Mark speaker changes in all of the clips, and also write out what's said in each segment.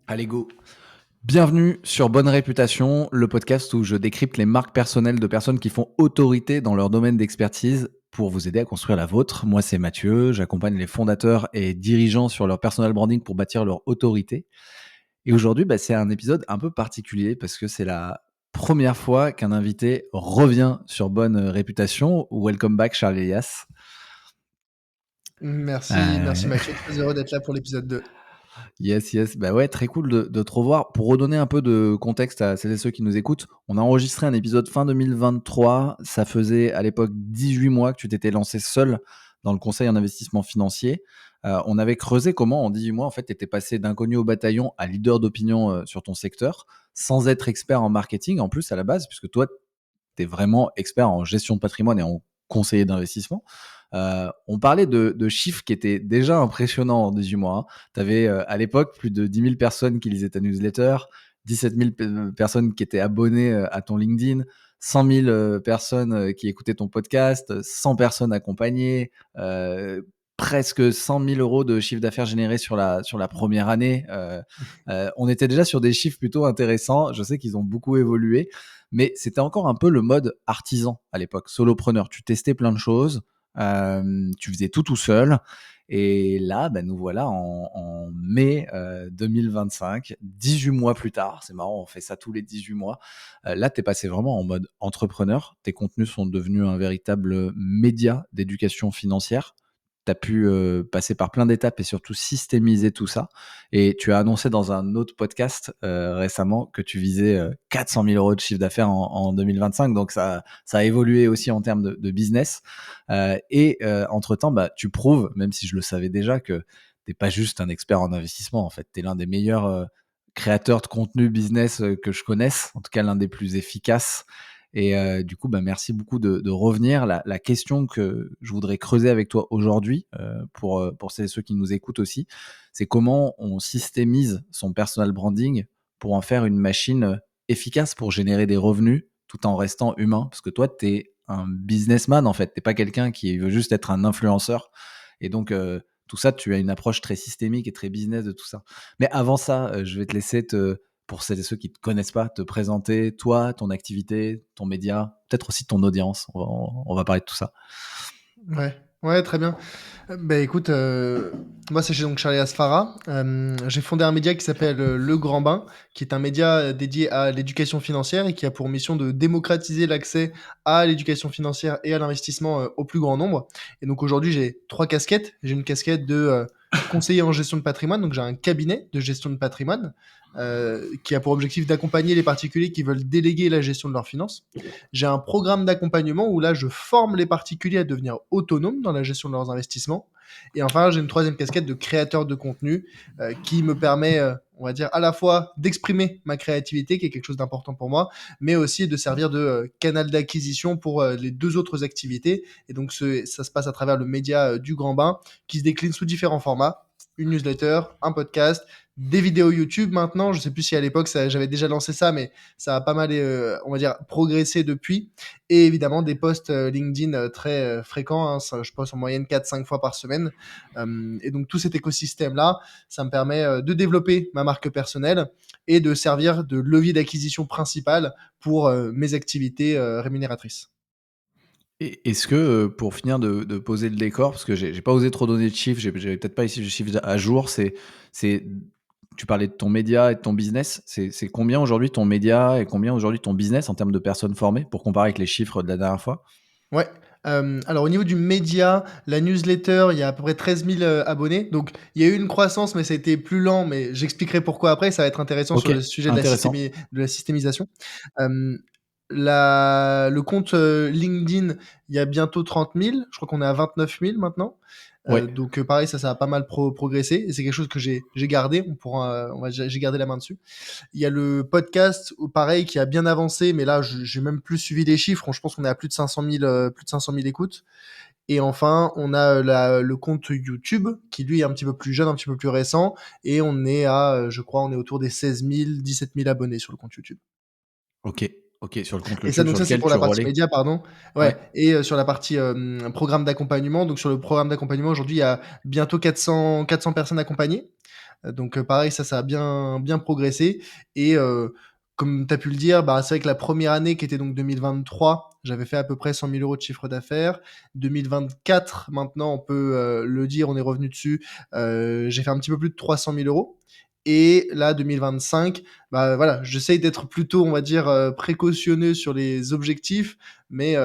Speaker 1: Allez, go. Bienvenue sur Bonne Réputation, le podcast où je décrypte les marques personnelles de personnes qui font autorité dans leur domaine d'expertise pour vous aider à construire la vôtre. Moi, c'est Mathieu, j'accompagne les fondateurs et dirigeants sur leur personal branding pour bâtir leur autorité. Et aujourd'hui, c'est un épisode un peu particulier parce que c'est la première fois qu'un invité revient sur Bonne Réputation. Welcome back, Charles Elias.
Speaker 2: Merci
Speaker 1: Euh,
Speaker 2: Mathieu, très heureux d'être là pour l'épisode 2.
Speaker 1: Yes, yes. Bah ouais, très cool de te revoir. Pour redonner un peu de contexte à celles et ceux qui nous écoutent, on a enregistré un épisode fin 2023. Ça faisait à l'époque 18 mois que tu t'étais lancé seul dans le conseil en investissement financier. On avait creusé comment en 18 mois, en fait, tu étais passé d'inconnu au bataillon à leader d'opinion sur ton secteur, sans être expert en marketing en plus à la base, puisque toi, tu es vraiment expert en gestion de patrimoine et en conseiller d'investissement. On parlait de chiffres qui étaient déjà impressionnants en 18 mois. Hein. Tu avais à l'époque plus de 10 000 personnes qui lisaient ta newsletter, 17 000 personnes qui étaient abonnées à ton LinkedIn, 100 000 personnes qui écoutaient ton podcast, 100 personnes accompagnées, presque 100 000 euros de chiffre d'affaires généré sur la première année. On était déjà sur des chiffres plutôt intéressants. Je sais qu'ils ont beaucoup évolué, mais c'était encore un peu le mode artisan à l'époque, solopreneur. Tu testais plein de choses, tu faisais tout seul. Et là, nous voilà en mai 2025, 18 mois plus tard. C'est marrant, on fait ça tous les 18 mois. Là, tu es passé vraiment en mode entrepreneur. Tes contenus sont devenus un véritable média d'éducation financière. Tu as pu passer par plein d'étapes et surtout systémiser tout ça. Et tu as annoncé dans un autre podcast récemment que tu visais 400 000 euros de chiffre d'affaires en 2025. Donc, ça a évolué aussi en termes de business. Entre-temps, tu prouves, même si je le savais déjà, que tu n'es pas juste un expert en investissement. En fait, tu es l'un des meilleurs créateurs de contenu business que je connaisse, en tout cas l'un des plus efficaces. Et du coup, merci beaucoup de revenir. La question que je voudrais creuser avec toi aujourd'hui, pour ceux qui nous écoutent aussi, c'est comment on systémise son personal branding pour en faire une machine efficace pour générer des revenus tout en restant humain. Parce que toi, tu es un businessman, en fait. Tu n'es pas quelqu'un qui veut juste être un influenceur. Et donc, tout ça, tu as une approche très systémique et très business de tout ça. Mais avant ça, je vais te laisser pour celles et ceux qui ne te connaissent pas, te présenter, toi, ton activité, ton média, peut-être aussi ton audience. On va parler de tout ça.
Speaker 2: Ouais, très bien. Écoute, moi c'est donc Charlie Asfara. J'ai fondé un média qui s'appelle Le Grand Bain, qui est un média dédié à l'éducation financière et qui a pour mission de démocratiser l'accès à l'éducation financière et à l'investissement au plus grand nombre. Et donc aujourd'hui j'ai 3 casquettes. J'ai une casquette de conseiller en gestion de patrimoine, donc j'ai un cabinet de gestion de patrimoine qui a pour objectif d'accompagner les particuliers qui veulent déléguer la gestion de leurs finances. J'ai un programme d'accompagnement où là je forme les particuliers à devenir autonomes dans la gestion de leurs investissements. Et enfin, j'ai une troisième casquette de créateur de contenu qui me permet, on va dire, à la fois d'exprimer ma créativité, qui est quelque chose d'important pour moi, mais aussi de servir de canal d'acquisition pour les 2 autres activités. Et donc, ça se passe à travers le média du Grand Bain, qui se décline sous différents formats. Une newsletter, un podcast, des vidéos YouTube maintenant. Je sais plus si à l'époque j'avais déjà lancé ça, mais ça a pas mal, on va dire, progressé depuis. Et évidemment, des posts LinkedIn très fréquents. Hein, ça, je poste en moyenne 4-5 fois par semaine. Et donc, tout cet écosystème-là, ça me permet de développer ma marque personnelle et de servir de levier d'acquisition principal pour mes activités rémunératrices.
Speaker 1: Et est-ce que, pour finir de poser le décor, parce que j'ai pas osé trop donner de chiffres, j'avais peut-être pas ici de chiffres à jour, c'est tu parlais de ton média et de ton business, c'est combien aujourd'hui ton média et combien aujourd'hui ton business en termes de personnes formées, pour comparer avec les chiffres de la dernière fois?
Speaker 2: Ouais. Alors au niveau du média, la newsletter, il y a à peu près 13 000 abonnés. Donc il y a eu une croissance, mais ça a été plus lent. Mais j'expliquerai pourquoi après. Ça va être intéressant sur
Speaker 1: OK,
Speaker 2: le sujet de
Speaker 1: intéressant.
Speaker 2: de la systémisation. Euh, le compte LinkedIn, il y a bientôt 30 000. Je crois qu'on est à 29 000 maintenant.
Speaker 1: Ouais.
Speaker 2: Donc pareil, ça a pas mal progressé. Et c'est quelque chose que j'ai gardé. J'ai gardé la main dessus. Il y a le podcast, pareil, qui a bien avancé, mais là, j'ai même plus suivi les chiffres. Je pense qu'on est à plus de 500 000, plus de 500 000 écoutes. Et enfin, on a le compte YouTube, qui lui est un petit peu plus jeune, un petit peu plus récent. Et on est je crois, on est autour des 16 000, 17 000 abonnés sur le compte YouTube.
Speaker 1: OK, OK, sur le compte
Speaker 2: Et ça,
Speaker 1: YouTube
Speaker 2: donc
Speaker 1: sur
Speaker 2: ça, c'est
Speaker 1: lequel
Speaker 2: pour
Speaker 1: tu
Speaker 2: la partie
Speaker 1: relais?
Speaker 2: média, pardon. Ouais.
Speaker 1: Ouais.
Speaker 2: Et sur la partie programme d'accompagnement. Donc sur le programme d'accompagnement, aujourd'hui, il y a bientôt 400 personnes accompagnées. Donc pareil, ça a bien progressé et comme tu as pu le dire, bah, c'est vrai que la première année qui était donc 2023, j'avais fait à peu près 100 000 € de chiffre d'affaires. 2024, maintenant, on peut le dire, on est revenu dessus. J'ai fait un petit peu plus de 300 000 € et là, 2025, bah, voilà, j'essaye d'être plutôt, on va dire, précautionneux sur les objectifs, mais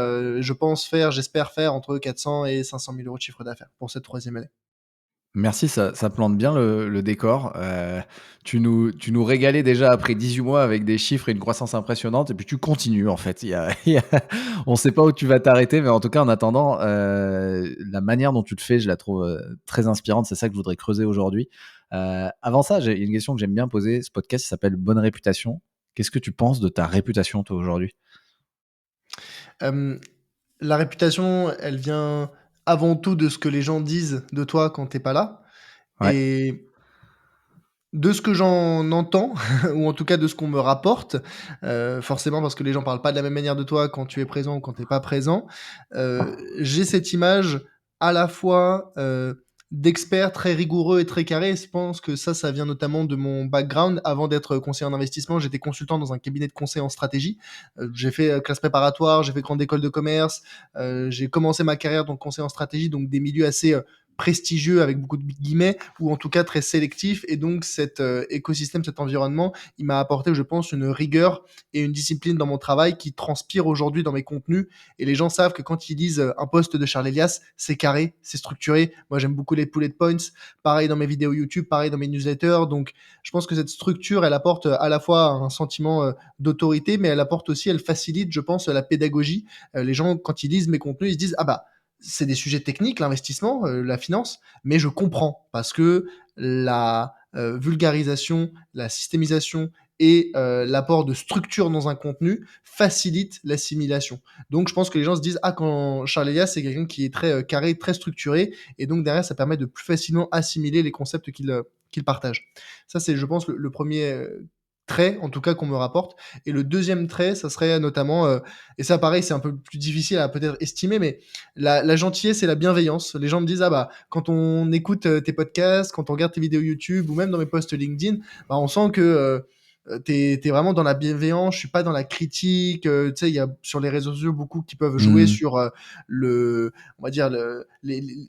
Speaker 2: j'espère faire entre 400 et 500 000 € de chiffre d'affaires pour cette troisième année.
Speaker 1: Merci, ça plante bien le décor. Tu nous régalais déjà après 18 mois avec des chiffres et une croissance impressionnante et puis tu continues en fait. On ne sait pas où tu vas t'arrêter, mais en tout cas en attendant, la manière dont tu le fais, je la trouve, très inspirante. C'est ça que je voudrais creuser aujourd'hui. Avant ça, j'ai une question que j'aime bien poser. Ce podcast, il s'appelle Bonne réputation. Qu'est-ce que tu penses de ta réputation toi aujourd'hui?
Speaker 2: Hem, la réputation, elle vient avant tout de ce que les gens disent de toi quand tu pas là
Speaker 1: Ouais,
Speaker 2: et de ce que j'en entends ou en tout cas de ce qu'on me rapporte, forcément parce que les gens parlent pas de la même manière de toi quand tu es présent ou quand tu es pas présent, j'ai cette image à la fois, d'expert très rigoureux et très carré. Je pense que ça vient notamment de mon background. Avant d'être conseiller en investissement, j'étais consultant dans un cabinet de conseil en stratégie. J'ai fait, classe préparatoire, j'ai fait grande école de commerce, j'ai commencé ma carrière donc conseiller en stratégie, donc des milieux assez, prestigieux avec beaucoup de guillemets ou en tout cas très sélectif et donc cet écosystème, cet environnement, il m'a apporté, je pense, une rigueur et une discipline dans mon travail qui transpire aujourd'hui dans mes contenus et les gens savent que quand ils lisent un post de Charles Elias, c'est carré, c'est structuré. Moi, j'aime beaucoup les bullet points. Pareil dans mes vidéos YouTube, pareil dans mes newsletters. Donc, je pense que cette structure, elle apporte à la fois un sentiment d'autorité, mais elle apporte aussi, elle facilite, je pense, la pédagogie. Les gens, quand ils lisent mes contenus, ils se disent, ah bah, c'est des sujets techniques, l'investissement, la finance, mais je comprends parce que la vulgarisation, la systémisation et l'apport de structure dans un contenu facilite l'assimilation. Donc je pense que les gens se disent ah quand Charles Elias c'est quelqu'un qui est très carré, très structuré et donc derrière ça permet de plus facilement assimiler les concepts qu'il partage. Ça c'est je pense le premier trait en tout cas qu'on me rapporte et le deuxième trait ça serait notamment et ça pareil c'est un peu plus difficile à peut-être estimer mais la gentillesse et la bienveillance. Les gens me disent ah bah quand on écoute tes podcasts, quand on regarde tes vidéos YouTube ou même dans mes posts LinkedIn, bah on sent que t'es vraiment dans la bienveillance, je suis pas dans la critique. Tu sais, il y a sur les réseaux sociaux beaucoup qui peuvent jouer
Speaker 1: mmh.
Speaker 2: sur on va dire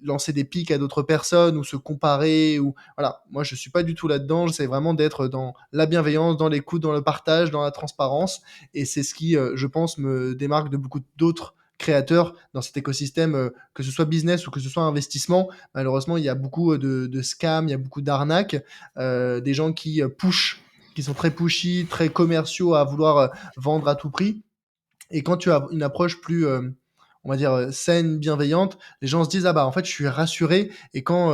Speaker 2: lancer des pics à d'autres personnes ou se comparer ou voilà. Moi, je suis pas du tout là-dedans. J'essaie vraiment d'être dans la bienveillance, dans l'écoute, dans le partage, dans la transparence, et c'est ce qui, je pense, me démarque de beaucoup d'autres créateurs dans cet écosystème, que ce soit business ou que ce soit investissement. Malheureusement, il y a beaucoup de scams, il y a beaucoup d'arnaques, des gens qui sont très pushy, très commerciaux à vouloir vendre à tout prix. Et quand tu as une approche plus, on va dire, saine, bienveillante, les gens se disent ah bah en fait je suis rassuré et quand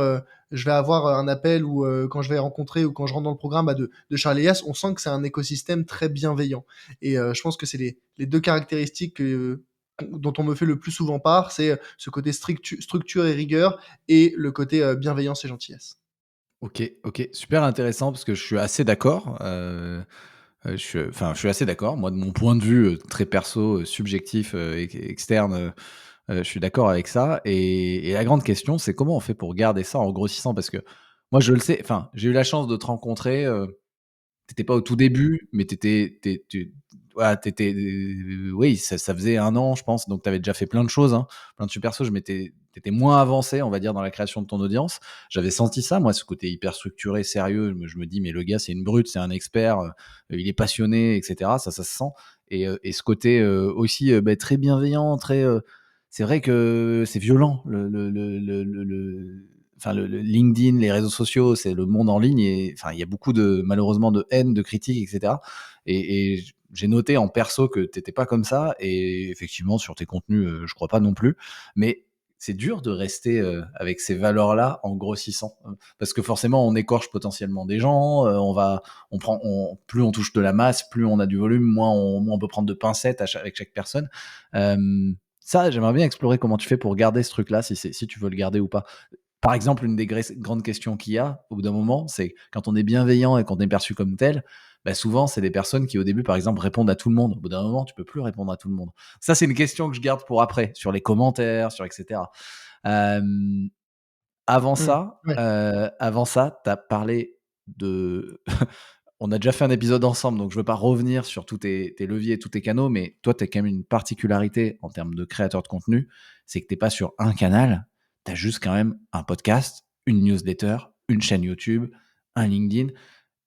Speaker 2: je vais avoir un appel ou quand je vais rencontrer ou quand je rentre dans le programme bah, de Charles Elias, on sent que c'est un écosystème très bienveillant. Et je pense que c'est les deux caractéristiques dont on me fait le plus souvent part, c'est ce côté structure et rigueur et le côté bienveillance et gentillesse.
Speaker 1: OK, OK, super intéressant parce que je suis assez d'accord, je suis assez d'accord. Moi, de mon point de vue, très perso, subjectif, externe, je suis d'accord avec ça et la grande question, c'est comment on fait pour garder ça en grossissant? Parce que moi, je le sais, enfin, j'ai eu la chance de te rencontrer, tu pas au tout début, mais tu étais tu voilà, tu oui, ça faisait 1 an, je pense, donc tu avais déjà fait plein de choses, hein, plein de super choses, mais tu étais moins avancé, on va dire, dans la création de ton audience. J'avais senti ça, moi, ce côté hyper structuré, sérieux. Je me dis: «Mais le gars, c'est une brute, c'est un expert, il est passionné» et cetera. Ça se sent et ce côté, aussi, très bienveillant, très, c'est vrai que c'est violent le LinkedIn, les réseaux sociaux, c'est le monde en ligne et enfin, il y a beaucoup de malheureusement de haine, de critiques, et cetera et j'ai noté en perso que tu étais pas comme ça et effectivement sur tes contenus, je crois pas non plus. Mais c'est dur de rester, avec ces valeurs-là en grossissant, parce que forcément on écorche potentiellement des gens, on plus on touche de la masse, plus on a du volume, moins on peut prendre de pincettes avec chaque personne. Ça, j'aimerais bien explorer comment tu fais pour garder ce truc-là, si tu veux le garder ou pas. Par exemple, une des grandes questions qu'il y a, au bout d'un moment, c'est quand on est bienveillant et qu'on est perçu comme tel, bah, souvent, c'est des personnes qui, au début, par exemple, répondent à tout le monde. Au bout d'un moment, tu peux plus répondre à tout le monde. Ça, c'est une question que je garde pour après, sur les commentaires, sur et cetera. Hem,
Speaker 2: Mmh, ouais.
Speaker 1: avant ça, tu as parlé de on a déjà fait un épisode ensemble, donc je veux pas revenir sur tous tes leviers et tous tes canaux, mais toi, tu as quand même une particularité en termes de créateur de contenu, c'est que tu es pas sur un canal, tu as juste quand même un podcast, une newsletter, une chaîne YouTube, un LinkedIn.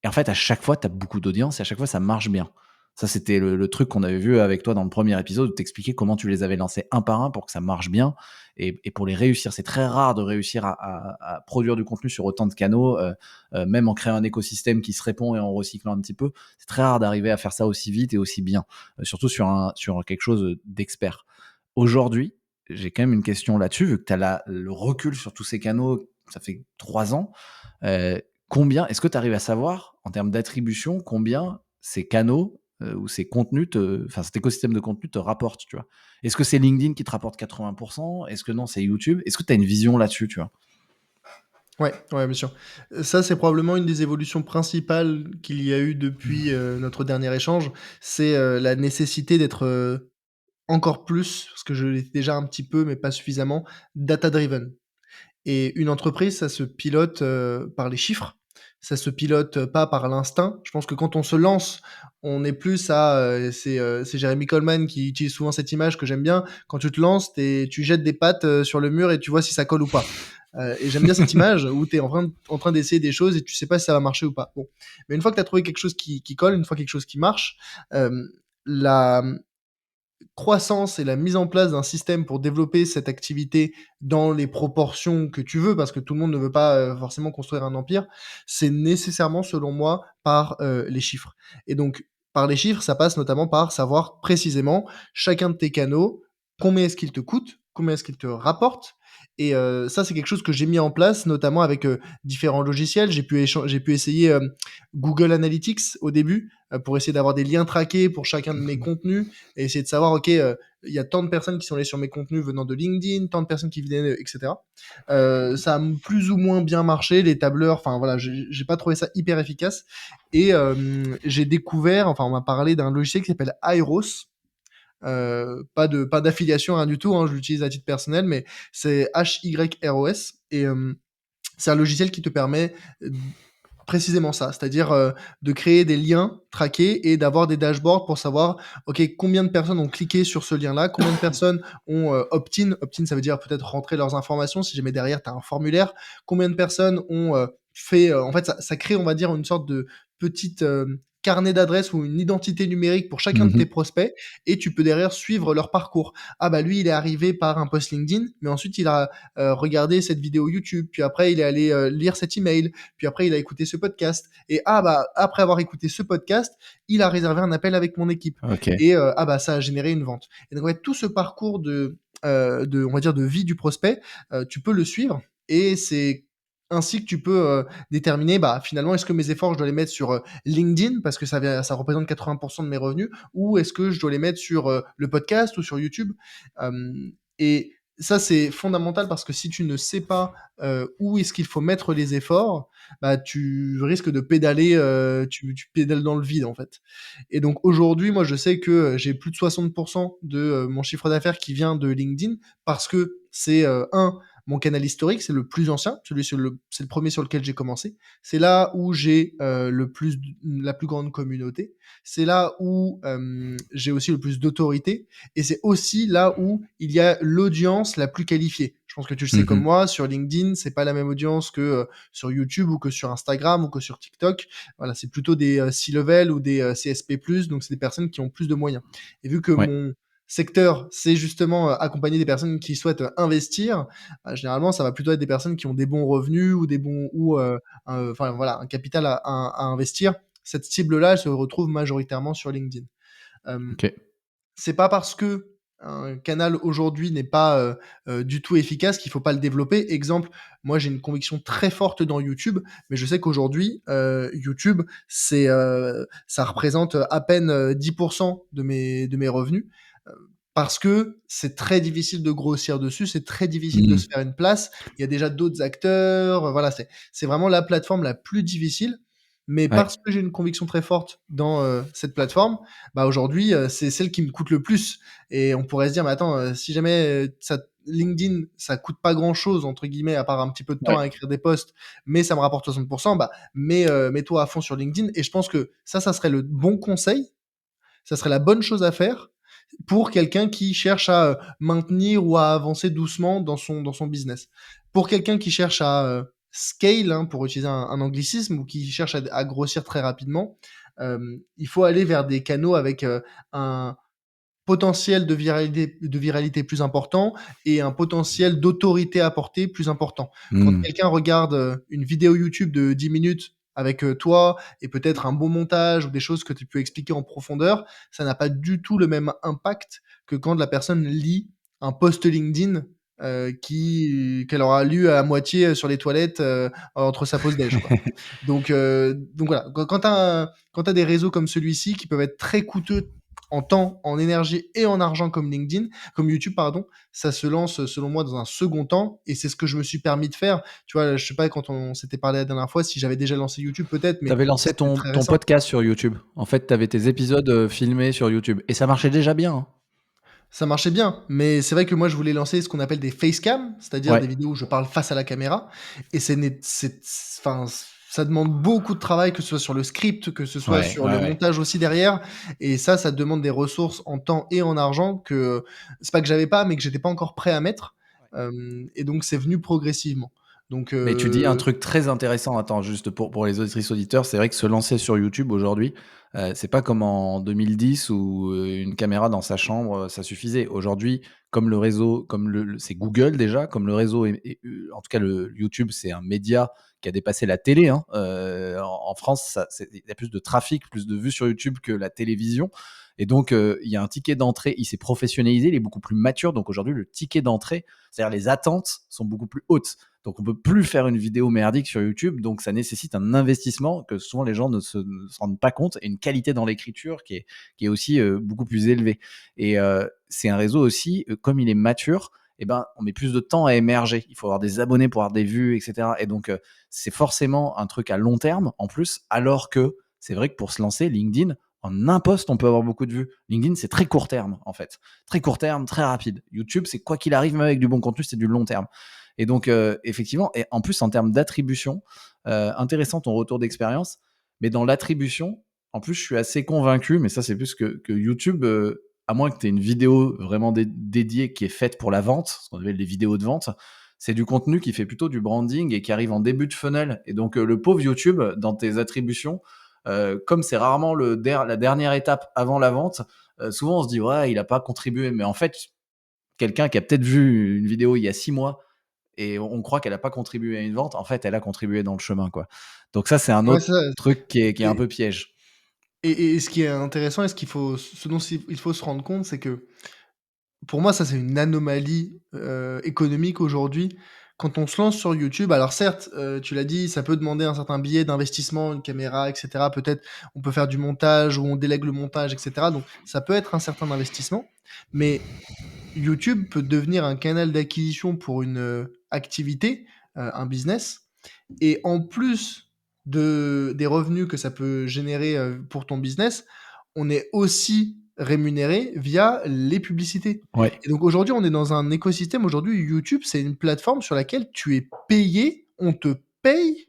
Speaker 1: Et en fait, à chaque fois, tu as beaucoup d'audience et à chaque fois, ça marche bien. Ça, c'était le truc qu'on avait vu avec toi dans le premier épisode où t'expliquais comment tu les avais lancés un par un pour que ça marche bien et pour les réussir. C'est très rare de réussir à produire du contenu sur autant de canaux, même en créant un écosystème qui se répond et en recyclant un petit peu. C'est très rare d'arriver à faire ça aussi vite et aussi bien, surtout sur quelque chose d'expert. Aujourd'hui, j'ai quand même une question là-dessus, vu que tu as le recul sur tous ces canaux, ça fait 3 ans. Euh, Combien, est-ce que tu arrives à savoir, en termes d'attribution, combien ces canaux ou ces contenus, enfin cet écosystème de contenu te rapporte, tu vois? Est-ce que c'est LinkedIn qui te rapporte 80%? Est-ce que non, c'est YouTube? Est-ce que tu as une vision là-dessus, tu vois?
Speaker 2: Ouais, ouais, bien sûr. Ça, c'est probablement une des évolutions principales qu'il y a eu depuis, notre dernier échange. C'est, la nécessité d'être, encore plus, parce que je l'étais déjà un petit peu, mais pas suffisamment, data driven. Et une entreprise, ça se pilote, par les chiffres. Ça se pilote, pas par l'instinct. Je pense que quand on se lance, on est plus à, c'est Jeremy Coleman qui utilise souvent cette image que j'aime bien. Quand tu te lances, tu jettes des pattes, sur le mur et tu vois si ça colle ou pas. Et j'aime bien cette image où tu es en train d'essayer des choses et tu sais pas si ça va marcher ou pas. Bon, mais une fois que tu as trouvé quelque chose qui colle, une fois quelque chose qui marche, la croissance et la mise en place d'un système pour développer cette activité dans les proportions que tu veux, parce que tout le monde ne veut pas forcément construire un empire, c'est nécessairement, selon moi, par les chiffres. Et donc, par les chiffres, ça passe notamment par savoir précisément chacun de tes canaux, combien est-ce qu'il te coûte, combien est-ce qu'il te rapporte. Et ça, c'est quelque chose que j'ai mis en place, notamment avec différents logiciels. J'ai pu essayer Google Analytics au début pour essayer d'avoir des liens traqués pour chacun de mes contenus et essayer de savoir, OK, il y a tant de personnes qui sont allées sur mes contenus venant de LinkedIn, tant de personnes qui venaient, etc. Ça a plus ou moins bien marché, les tableurs, enfin voilà, j'ai pas trouvé ça hyper efficace. Et j'ai découvert, enfin on m'a parlé d'un logiciel qui s'appelle Hyros. Pas d'affiliation, rien du tout, hein, je l'utilise à titre personnel, mais c'est HYROS. Et c'est un logiciel qui te permet précisément ça, c'est-à-dire de créer des liens traqués et d'avoir des dashboards pour savoir, ok, combien de personnes ont cliqué sur ce lien-là, combien de personnes ont opt-in. Opt-in, ça veut dire peut-être rentrer leurs informations si jamais derrière tu as un formulaire, combien de personnes ont fait, en fait, ça crée, on va dire, une sorte de petite carnet d'adresses ou une identité numérique pour chacun de tes
Speaker 1: Mmh.
Speaker 2: prospects et tu peux derrière suivre leur parcours. Ah bah lui, il est arrivé par un post LinkedIn, mais ensuite il a regardé cette vidéo YouTube, puis après il est allé lire cet email, puis après il a écouté ce podcast. Et ah bah après avoir écouté ce podcast, il a réservé un appel avec mon équipe.
Speaker 1: OK.
Speaker 2: Et ah bah ça a généré une vente. Et donc ouais, tout ce parcours on va dire de vie du prospect, tu peux le suivre et c'est ainsi que tu peux déterminer, bah, finalement, est-ce que mes efforts, je dois les mettre sur LinkedIn parce que ça représente 80% de mes revenus, ou est-ce que je dois les mettre sur le podcast ou sur YouTube. Et ça, c'est fondamental parce que si tu ne sais pas où est-ce qu'il faut mettre les efforts, bah, tu risques de pédaler, tu pédales dans le vide, en fait. Et donc aujourd'hui, moi, je sais que j'ai plus de 60% de mon chiffre d'affaires qui vient de LinkedIn parce que c'est, mon canal historique, c'est le plus ancien, c'est le premier sur lequel j'ai commencé. C'est là où j'ai la plus grande communauté. C'est là où j'ai aussi le plus d'autorité. Et c'est aussi là où il y a l'audience la plus qualifiée. Je pense que tu le sais comme
Speaker 1: Mmh.
Speaker 2: moi, sur LinkedIn, c'est pas la même audience que sur YouTube ou que sur Instagram ou que sur TikTok. Voilà, c'est plutôt des C-level ou des CSP+, donc c'est des personnes qui ont plus de moyens. Et vu que
Speaker 1: Ouais.
Speaker 2: mon secteur, c'est justement accompagner des personnes qui souhaitent investir, généralement, ça va plutôt être des personnes qui ont des bons revenus ou des bons ou enfin voilà, un capital à investir. Cette cible-là, elle se retrouve majoritairement sur LinkedIn. Hem,
Speaker 1: OK.
Speaker 2: c'est pas parce que un canal aujourd'hui n'est pas du tout efficace qu'il faut pas le développer. Exemple, moi j'ai une conviction très forte dans YouTube, mais je sais qu'aujourd'hui YouTube ça représente à peine 10% de mes revenus. euh, Parce que c'est très difficile de grossir dessus, c'est très difficile de
Speaker 1: Mmh.
Speaker 2: se faire une place. Il y a déjà d'autres acteurs, voilà, c'est vraiment la plateforme la plus difficile. Mais
Speaker 1: Ouais.
Speaker 2: parce que j'ai une conviction très forte dans, cette plateforme, bah, aujourd'hui, c'est celle qui me coûte le plus et on pourrait se dire: «Mais attends, si jamais, ça LinkedIn, ça coûte pas grand chose entre guillemets à part un petit peu de temps
Speaker 1: Ouais.
Speaker 2: à écrire des posts, mais ça me rapporte 60, bah, mets-toi à fond sur LinkedIn» et je pense que ça serait le bon conseil, ça serait la bonne chose à faire pour quelqu'un qui cherche à, maintenir ou à avancer doucement dans son business. Pour quelqu'un qui cherche à, scale, hein, pour utiliser un anglicisme ou qui cherche à grossir très rapidement, il faut aller vers des canaux avec, un potentiel de viralité plus important et un potentiel d'autorité apportée plus important. Quand
Speaker 1: Mmh.
Speaker 2: quelqu'un regarde, une vidéo YouTube de 10 minutes avec, toi et peut-être un bon montage ou des choses que tu peux expliquer en profondeur, ça n'a pas du tout le même impact que quand la personne lit un post LinkedIn, qu'elle aura lu à moitié, sur les toilettes, entre sa pause déj, quoi. Donc voilà, quand tu as des réseaux comme celui-ci qui peuvent être très coûteux en temps, en énergie et en argent comme YouTube pardon, ça se lance, selon moi dans un second temps et c'est ce que je me suis permis de faire. Tu vois, je sais pas quand on s'était parlé la dernière fois si j'avais déjà lancé YouTube peut-être,
Speaker 1: Tu
Speaker 2: mais
Speaker 1: avais lancé
Speaker 2: c'était
Speaker 1: ton
Speaker 2: très
Speaker 1: ton
Speaker 2: récent.
Speaker 1: podcast sur YouTube. En fait, tu avais tes épisodes, filmés sur YouTube et ça marchait déjà bien, hein?
Speaker 2: Ça marchait bien, mais c'est vrai que moi je voulais lancer ce qu'on appelle des facecam, c'est-à-dire
Speaker 1: Ouais.
Speaker 2: des vidéos où je parle face à la caméra et c'est enfin, ça demande beaucoup de travail, que ce soit sur le script, que ce soit
Speaker 1: Ouais,
Speaker 2: sur
Speaker 1: ouais,
Speaker 2: le
Speaker 1: ouais.
Speaker 2: montage aussi derrière et ça demande des ressources en temps et en argent que c'est pas que j'avais pas, mais que j'étais pas encore prêt à mettre, et donc c'est venu progressivement. Donc
Speaker 1: Mais tu dis un truc très intéressant, attends, juste pour les auditrices auditeurs, c'est vrai que se lancer sur YouTube aujourd'hui, c'est pas comme en 2010 où, une caméra dans sa chambre, ça suffisait. Aujourd'hui, comme le réseau, comme le c'est Google déjà, comme le réseau en tout cas le YouTube, c'est un média qui a dépassé la télé, hein, en France, ça c'est il y a plus de trafic, plus de vues sur YouTube que la télévision et donc il y a un ticket d'entrée, il s'est professionnalisé, il est beaucoup plus mature, donc aujourd'hui le ticket d'entrée, c'est-à-dire les attentes sont beaucoup plus hautes. Donc on peut plus faire une vidéo merdique sur YouTube, donc ça nécessite un investissement que souvent les gens ne se rendent pas compte et une qualité dans l'écriture qui est aussi beaucoup plus élevée. Et c'est un réseau aussi, comme il est mature, eh ben, on met plus de temps à émerger. Il faut avoir des abonnés pour avoir des vues, etc. Et donc c'est forcément un truc à long terme en plus, alors que c'est vrai que pour se lancer, LinkedIn, en un post, on peut avoir beaucoup de vues. LinkedIn, c'est très court terme, en fait. Très court terme, très rapide. YouTube, c'est quoi qu'il arrive, même avec du bon contenu, c'est du long terme. Et donc, effectivement, et en plus, en termes d'attribution, intéressant ton retour d'expérience, mais dans l'attribution, en plus, je suis assez convaincu, mais ça, c'est plus que YouTube, à moins que tu aies une vidéo vraiment dédiée qui est faite pour la vente, ce qu'on appelle les vidéos de vente, c'est du contenu qui fait plutôt du branding et qui arrive en début de funnel. Et donc, le pauvre YouTube, dans tes attributions, comme c'est rarement la dernière étape avant la vente, souvent on se dit, ouais, il n'a pas contribué. Mais en fait, quelqu'un qui a peut-être vu une vidéo il y a 6 mois et on croit qu'elle a pas contribué à une vente, en fait, elle a contribué dans le chemin, quoi. Donc ça, c'est un
Speaker 2: ouais,
Speaker 1: autre
Speaker 2: c'est ça
Speaker 1: truc qui est un
Speaker 2: et
Speaker 1: peu piège.
Speaker 2: et ce qui est intéressant et ce dont il faut se rendre compte, c'est que pour moi, ça, c'est une anomalie, économique aujourd'hui. Quand on se lance sur YouTube, alors certes, tu l'as dit, ça peut demander un certain billet d'investissement, une caméra et cetera. Peut-être, on peut faire du montage ou on délègue le montage et cetera. Donc ça peut être un certain investissement. Mais YouTube peut devenir un canal d'acquisition pour une, activité, un business et en plus des revenus que ça peut générer, pour ton business, on est aussi rémunéré via les publicités
Speaker 1: Ouais.
Speaker 2: et donc aujourd'hui, on est dans un écosystème aujourd'hui, YouTube, c'est une plateforme sur laquelle tu es payé, on te paye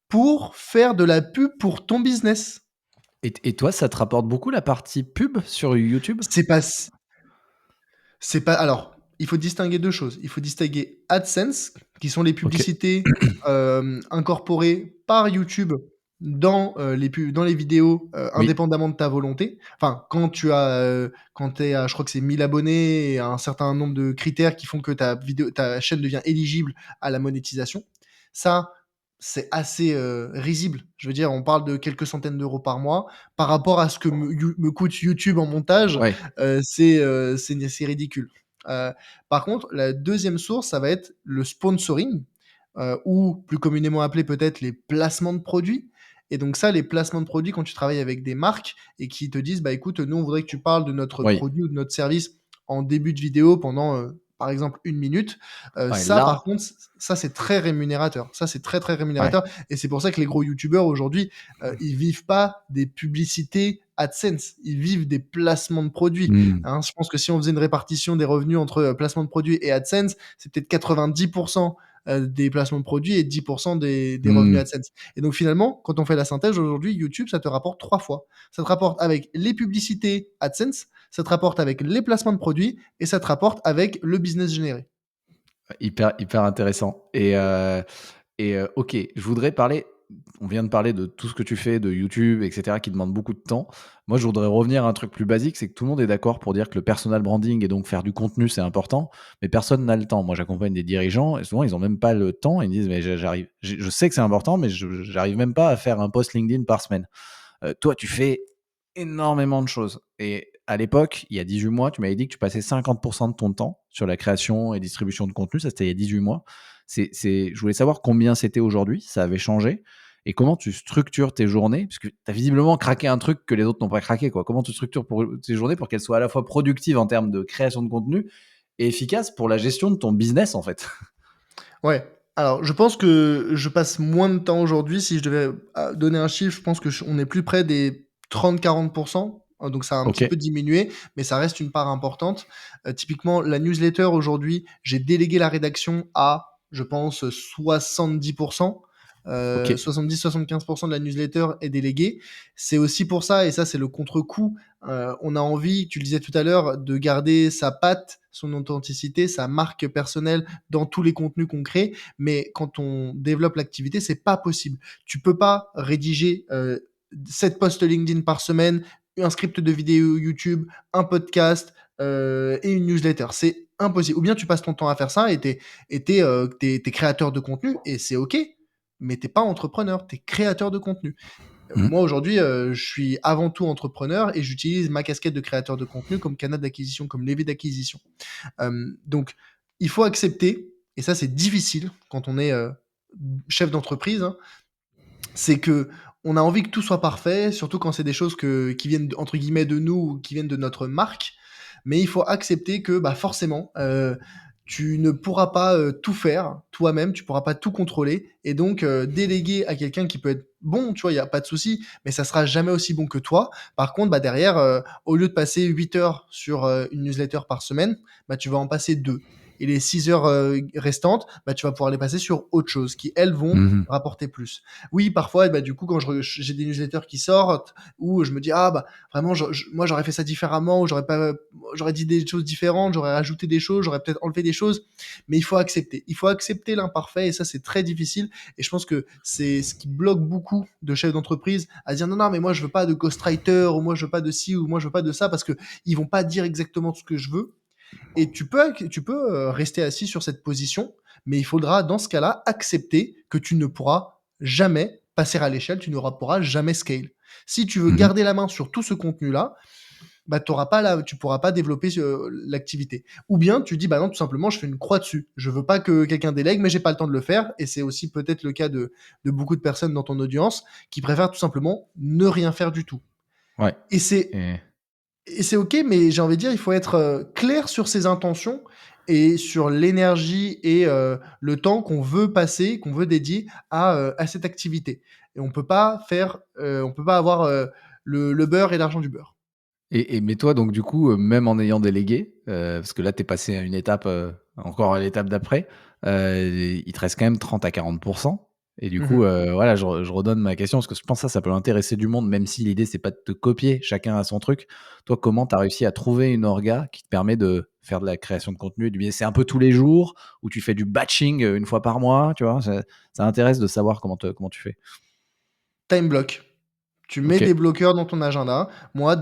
Speaker 2: pour faire de la pub pour ton business.
Speaker 1: Et toi, ça te rapporte beaucoup la partie pub sur YouTube?
Speaker 2: C'est pas C'est pas alors, il faut distinguer 2 choses. Il faut distinguer AdSense, qui sont les
Speaker 1: OK.
Speaker 2: publicités, incorporées par YouTube dans les vidéos,
Speaker 1: Oui.
Speaker 2: indépendamment de ta volonté. Enfin, quand tu es à je crois que c'est 1000 abonnés et un certain nombre de critères qui font que ta chaîne devient éligible à la monétisation. Ça, c'est assez, risible. Je veux dire, on parle de quelques centaines d'euros par mois. Par rapport à ce que me coûte YouTube en montage,
Speaker 1: Ouais.
Speaker 2: c'est ridicule. Par contre, la deuxième source, ça va être le sponsoring, ou plus communément appelé peut-être les placements de produits et donc ça, les placements de produits, quand tu travailles avec des marques et qui te disent: «Bah, écoute, nous, on voudrait que tu parles de notre
Speaker 1: Oui.
Speaker 2: produit ou de notre service en début de vidéo pendant, par exemple 1 minute,
Speaker 1: Ouais,
Speaker 2: ça par
Speaker 1: là,
Speaker 2: contre, ça c'est très rémunérateur. Ça c'est très, très
Speaker 1: ouais.
Speaker 2: rémunérateur et c'est pour ça que les gros youtubeurs aujourd'hui, ils vivent pas des publicités AdSense, ils vivent des placements de produits,
Speaker 1: Mmh.
Speaker 2: hein. Je pense que si on faisait une répartition des revenus entre, placement de produits et AdSense, c'est peut-être 90 des placements de produits et 10 des revenus
Speaker 1: Mmh.
Speaker 2: AdSense. Et donc finalement, quand on fait la synthèse aujourd'hui, YouTube, ça te rapporte 3 fois. Ça te rapporte avec les publicités AdSense, ça te rapporte avec les placements de produits et ça te rapporte avec le business généré.
Speaker 1: Hyper, hyper intéressant OK, je voudrais parler on vient de parler de tout ce que tu fais, de YouTube et cetera, qui demande beaucoup de temps. Moi, je voudrais revenir à un truc plus basique, c'est que tout le monde est d'accord pour dire que le personal branding et donc faire du contenu, c'est important, mais personne n'a le temps. Moi, j'accompagne des dirigeants et souvent, ils ont même pas le temps. Ils me disent: «Mais je sais que c'est important, mais je j'arrive même pas à faire un post LinkedIn par semaine». Toi, tu fais énormément de choses et à l'époque, il y a 18 mois, tu m'avais dit que tu passais 50 de ton temps sur la création et distribution de contenu. Ça, c'était il y a 18 mois. Je voulais savoir combien c'était aujourd'hui, ça avait changé et comment tu structures tes journées? Parce que tu as visiblement craqué un truc que les autres n'ont pas craqué, quoi. Comment tu structures pour tes journées pour qu'elles soient à la fois productives en termes de création de contenu et efficaces pour la gestion de ton business, en fait?
Speaker 2: Ouais. Alors, je pense que je passe moins de temps aujourd'hui. Si je devais donner un chiffre, je pense que on est plus près des 30-40 donc ça a un petit
Speaker 1: OK,
Speaker 2: peu diminué, mais ça reste une part importante. Typiquement, la newsletter aujourd'hui, j'ai délégué la rédaction à, je pense, 70
Speaker 1: OK.
Speaker 2: 70-75 de la newsletter est déléguée. C'est aussi pour ça, et ça, c'est le contre-coup, on a envie, tu le disais tout à l'heure, de garder sa patte, son authenticité, sa marque personnelle dans tous les contenus qu'on crée, mais quand on développe l'activité, c'est pas possible. Tu peux pas rédiger 7 posts LinkedIn par semaine, un script de vidéo YouTube, un podcast et une newsletter. C'est impossible. Ou bien tu passes ton temps à faire ça et t'es créateur de contenu et c'est ok, mais t'es pas entrepreneur, t'es créateur de contenu.
Speaker 1: Mmh.
Speaker 2: Moi aujourd'hui, je suis avant tout entrepreneur et j'utilise ma casquette de créateur de contenu comme canal d'acquisition, comme levier d'acquisition. Donc, il faut accepter, et ça c'est difficile quand on est chef d'entreprise, hein, c'est que on a envie que tout soit parfait, surtout quand c'est des choses qui viennent entre guillemets de nous ou qui viennent de notre marque. Mais il faut accepter que bah, forcément, tu ne pourras pas tout faire toi-même, tu pourras pas tout contrôler, et donc déléguer à quelqu'un qui peut être bon, tu vois, il y a pas de souci, mais ça sera jamais aussi bon que toi. Par contre, bah derrière, au lieu de passer 8 heures sur une newsletter par semaine, bah tu vas en passer 2. Et les 6 heures restantes, bah tu vas pouvoir les passer sur autre chose, qui elles vont
Speaker 1: Mmh.
Speaker 2: rapporter plus. Oui, parfois, bah du coup, quand j'ai des newsletters qui sortent, où je me dis ah bah vraiment, moi j'aurais fait ça différemment, ou j'aurais dit des choses différentes, j'aurais rajouté des choses, j'aurais peut-être enlevé des choses, mais il faut accepter. Il faut accepter l'imparfait et ça, c'est très difficile. Et je pense que c'est ce qui bloque beaucoup de chefs d'entreprise à dire non, non, mais moi, je veux pas de ghostwriter, ou moi, je veux pas de ci, ou moi, je veux pas de ça, parce que ils vont pas dire exactement ce que je veux. Et tu peux rester assis sur cette position, mais il faudra, dans ce cas-là, accepter que tu ne pourras jamais passer à l'échelle, tu n'auras pourras jamais scale. Si tu veux
Speaker 1: Mmh.
Speaker 2: garder la main sur tout ce contenu-là, bah, tu pourras pas développer l'activité. Ou bien tu dis, bah non, tout simplement, je fais une croix dessus. Je veux pas que quelqu'un délègue, mais j'ai pas le temps de le faire. Et c'est aussi peut-être le cas de beaucoup de personnes dans ton audience qui préfèrent tout simplement ne rien faire du tout.
Speaker 1: Ouais
Speaker 2: Et c'est,
Speaker 1: et
Speaker 2: et c'est ok, mais j'ai envie de dire, il faut être clair sur ses intentions et sur l'énergie et le temps qu'on veut passer, qu'on veut dédier à cette activité. Et on peut pas avoir le beurre et l'argent du beurre.
Speaker 1: mais toi donc du coup, même en ayant délégué, parce que là tu es passé à une étape, encore à l'étape d'après, il te reste quand même 30 à 40 et du coup,
Speaker 2: Mhm.
Speaker 1: voilà, je redonne ma question parce que je pense que ça peut intéresser du monde même si l'idée c'est pas de te copier, chacun a son truc. Toi, comment tu as réussi à trouver une orga qui te permet de faire de la création de contenu et du business? C'est un peu tous les jours ou tu fais du batching, 1 fois par mois, tu vois? Ça intéresse de savoir comment tu fais.
Speaker 2: Time block. Tu mets
Speaker 1: OK.
Speaker 2: des bloqueurs dans ton agenda. Moi,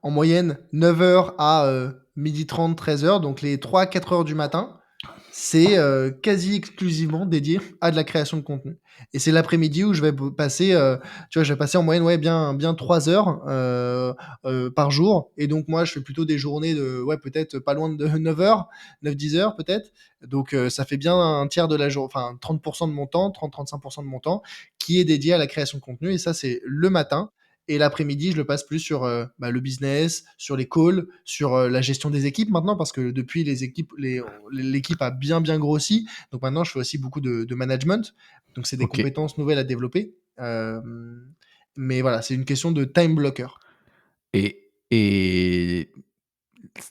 Speaker 2: en moyenne, 9 heures à 12h30, 13 heures, donc les 3-4 heures du matin, c'est quasi exclusivement dédié à de la création de contenu. Et c'est l'après-midi où je vais passer, tu vois, je vais passer en moyenne, ouais, bien, bien 3 heures par jour. Et donc, moi, je fais plutôt des journées de, ouais, peut-être pas loin de 9 heures, 9-10 heures peut-être. Donc, ça fait bien un tiers de la journée, enfin, 30% de mon temps, 30-35% de mon temps qui est dédié à la création de contenu. Et ça, c'est le matin. Et l'après-midi, je le passe plus sur le business, sur les calls, sur la gestion des équipes maintenant, parce que depuis l'équipe a bien bien grossi. Donc maintenant, je fais aussi beaucoup de management. Donc c'est des
Speaker 1: Ok.
Speaker 2: compétences nouvelles à développer. Mais voilà, c'est une question de time blocker.
Speaker 1: Et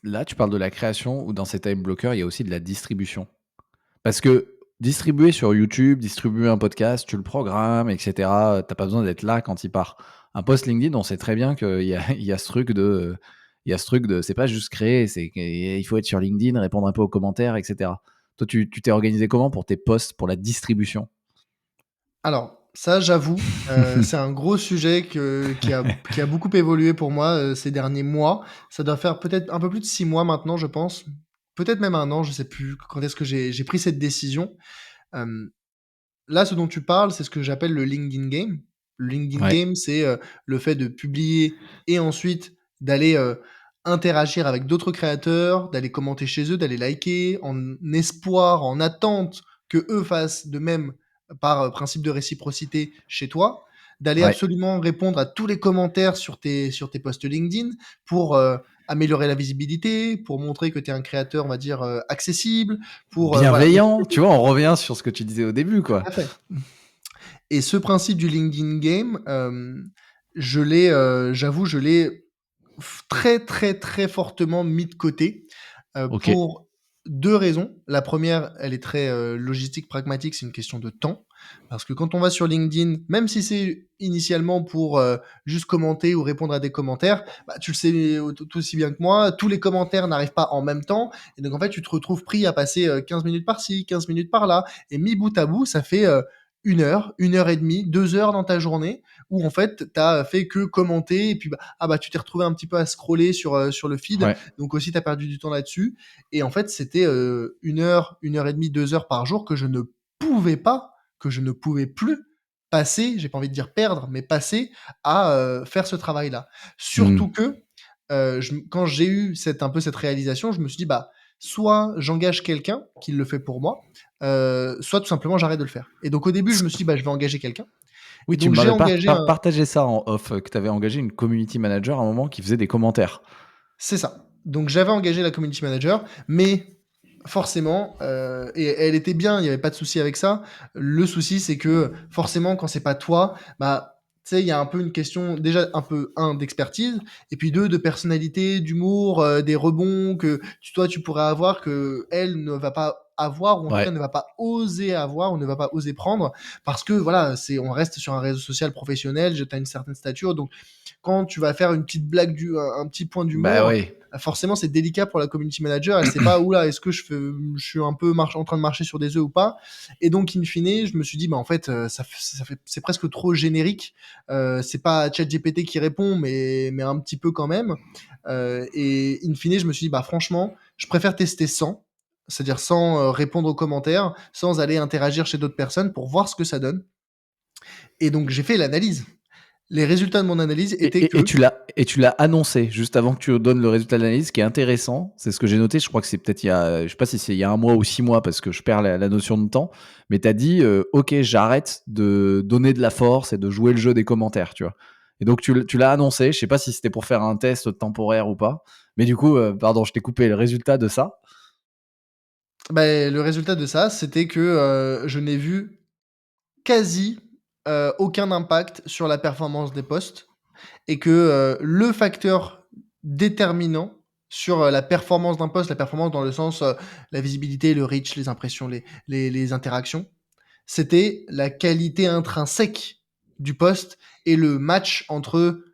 Speaker 1: là, tu parles de la création ou dans ces time blockers, il y a aussi de la distribution. Parce que distribuer sur YouTube, distribuer un podcast, tu le programmes, et cetera, tu pas besoin d'être là quand il part. Un post LinkedIn, on sait très bien qu'il y a il y a ce truc de, c'est pas juste créer, c'est qu'il faut être sur LinkedIn, répondre un peu aux commentaires, et cetera. Toi, tu t'es organisé comment pour tes posts, pour la distribution?
Speaker 2: Alors, ça, j'avoue, c'est un gros sujet qui a beaucoup évolué pour moi, ces derniers mois. Ça doit faire peut-être un peu plus de 6 mois maintenant, je pense. Peut-être même 1 an, je sais plus quand est-ce que j'ai pris cette décision. Hem, Là, ce dont tu parles, c'est ce que j'appelle le LinkedIn Game. Le LinkedIn
Speaker 1: Ouais,
Speaker 2: Game, c'est, le fait de publier et ensuite d'aller, interagir avec d'autres créateurs, d'aller commenter chez eux, d'aller liker en espoir, en attente qu'eux fassent de même par, principe de réciprocité chez toi. D'aller
Speaker 1: ouais.
Speaker 2: absolument répondre à tous les commentaires sur tes posts LinkedIn pour, améliorer la visibilité, pour montrer que tu es un créateur, on va dire, accessible, pour, voilà. Donc
Speaker 1: Bienveillant, tu vois? On revient sur ce que tu disais au début,
Speaker 2: tout
Speaker 1: quoi.
Speaker 2: à fait. Et ce principe du LinkedIn Game, je l'ai, j'avoue, je l'ai très, très, très fortement mis de côté,
Speaker 1: OK.
Speaker 2: pour 2 raisons. La première, elle est très, logistique, pragmatique, c'est une question de temps. Parce que quand on va sur LinkedIn, même si c'est initialement pour, juste commenter ou répondre à des commentaires, bah, tu le sais tout aussi bien que moi, tous les commentaires n'arrivent pas en même temps et donc en fait, tu te retrouves pris à passer, 15 minutes par-ci, 15 minutes par-là et mis bout à bout, ça fait, 1 heure et demie, 2 heures dans ta journée où en fait, tu as fait que commenter et puis, tu t'es retrouvé un petit peu à scroller sur le feed,
Speaker 1: Ouais.
Speaker 2: donc aussi tu as perdu du temps là-dessus et en fait, c'était, 1 heure et demie, 2 heures par jour que je ne pouvais pas, que je ne pouvais plus passer, j'ai pas envie de dire perdre, mais passer à, faire ce travail-là.
Speaker 1: Mmh.
Speaker 2: Surtout que, quand j'ai eu cette réalisation, je me suis dit: «Bah, soit j'engage quelqu'un qui le fait pour moi, soit tout simplement j'arrête de le faire» et donc au début, je me suis dit: «Bah, je vais engager quelqu'un» et
Speaker 1: Oui, tu
Speaker 2: donc j'ai
Speaker 1: m'avais
Speaker 2: engagé un
Speaker 1: partagé ça en off, que tu avais engagé une community manager à un moment qui faisait des commentaires.
Speaker 2: c'est ça. Donc j'avais engagé la community manager, mais forcément, et elle était bien, il y avait pas de souci avec ça. Le souci, c'est que forcément, quand c'est pas toi, tu sais, il y a un peu une question déjà un peu un d'expertise et puis 2 de personnalité, d'humour, des rebonds que toi tu pourrais avoir que elle ne va pas avoir ou en tout cas
Speaker 1: Ouais.
Speaker 2: ne va pas oser avoir ou ne va pas oser prendre parce que voilà, on reste sur un réseau social professionnel, tu as une certaine stature donc quand tu vas faire une petite blague un petit point
Speaker 1: Bah,
Speaker 2: d'humour,
Speaker 1: ouais.
Speaker 2: forcément c'est délicat pour la community manager. Elle sait pas: «Ouh est-ce que je suis un peu en train de marcher sur des œufs ou pas?» et donc in fine, je me suis dit: «Bah, en fait, c'est presque trop générique». C'est pas ChatGPT qui répond, mais un petit peu quand même. Et in fine, je me suis dit: «Bah, franchement, je préfère tester sans». C'est-à-dire sans, répondre aux commentaires, sans aller interagir chez d'autres personnes pour voir ce que ça donne et donc j'ai fait l'analyse. Les résultats de mon analyse
Speaker 1: Et,
Speaker 2: étaient
Speaker 1: et
Speaker 2: que
Speaker 1: tu l'as annoncé juste avant que tu donnes le résultat de l'analyse, ce qui est intéressant. C'est ce que j'ai noté. Je crois que c'est peut-être je sais pas si c'est il y a 1 mois ou 6 mois parce que je perds la notion de temps. Mais tu as dit, OK, j'arrête de donner de la force et de jouer le jeu des commentaires, tu vois. Et donc, tu l'as annoncé. Je sais pas si c'était pour faire un test temporaire ou pas. Mais du coup, pardon, je t'ai coupé le résultat de ça.
Speaker 2: le résultat de ça, c'était que, je n'ai vu quasi, aucun impact sur la performance des posts et que, le facteur déterminant sur, la performance d'un post, la performance dans le sens, la visibilité, le reach, les impressions, les interactions, c'était la qualité intrinsèque du post et le match entre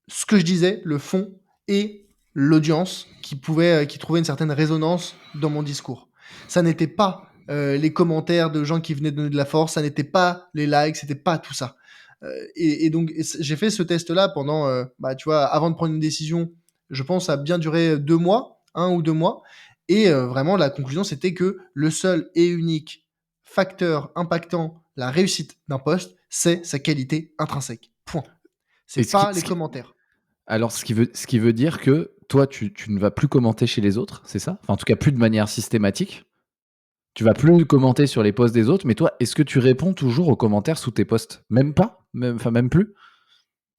Speaker 2: ce que je disais, le fond et l'audience qui trouvait une certaine résonance dans mon discours. Ça n'était pas, les commentaires de gens qui venaient donner de la force, ça n'était pas les likes, c'était pas tout ça. Et donc j'ai fait ce test-là pendant, tu vois, avant de prendre une décision, je pense ça a bien duré 2 mois, 1 ou 2 mois et vraiment la conclusion c'était que le seul et unique facteur impactant la réussite d'un post, c'est sa qualité intrinsèque. Point.
Speaker 1: Et
Speaker 2: C'est pas les commentaires.
Speaker 1: alors, ce qui veut dire que toi, tu ne vas plus commenter chez les autres, c'est ça? Enfin, en tout cas, plus de manière systématique. Tu vas plus commenter sur les posts des autres, mais toi, est-ce que tu réponds toujours aux commentaires sous tes posts? Même pas? Même, enfin, même plus?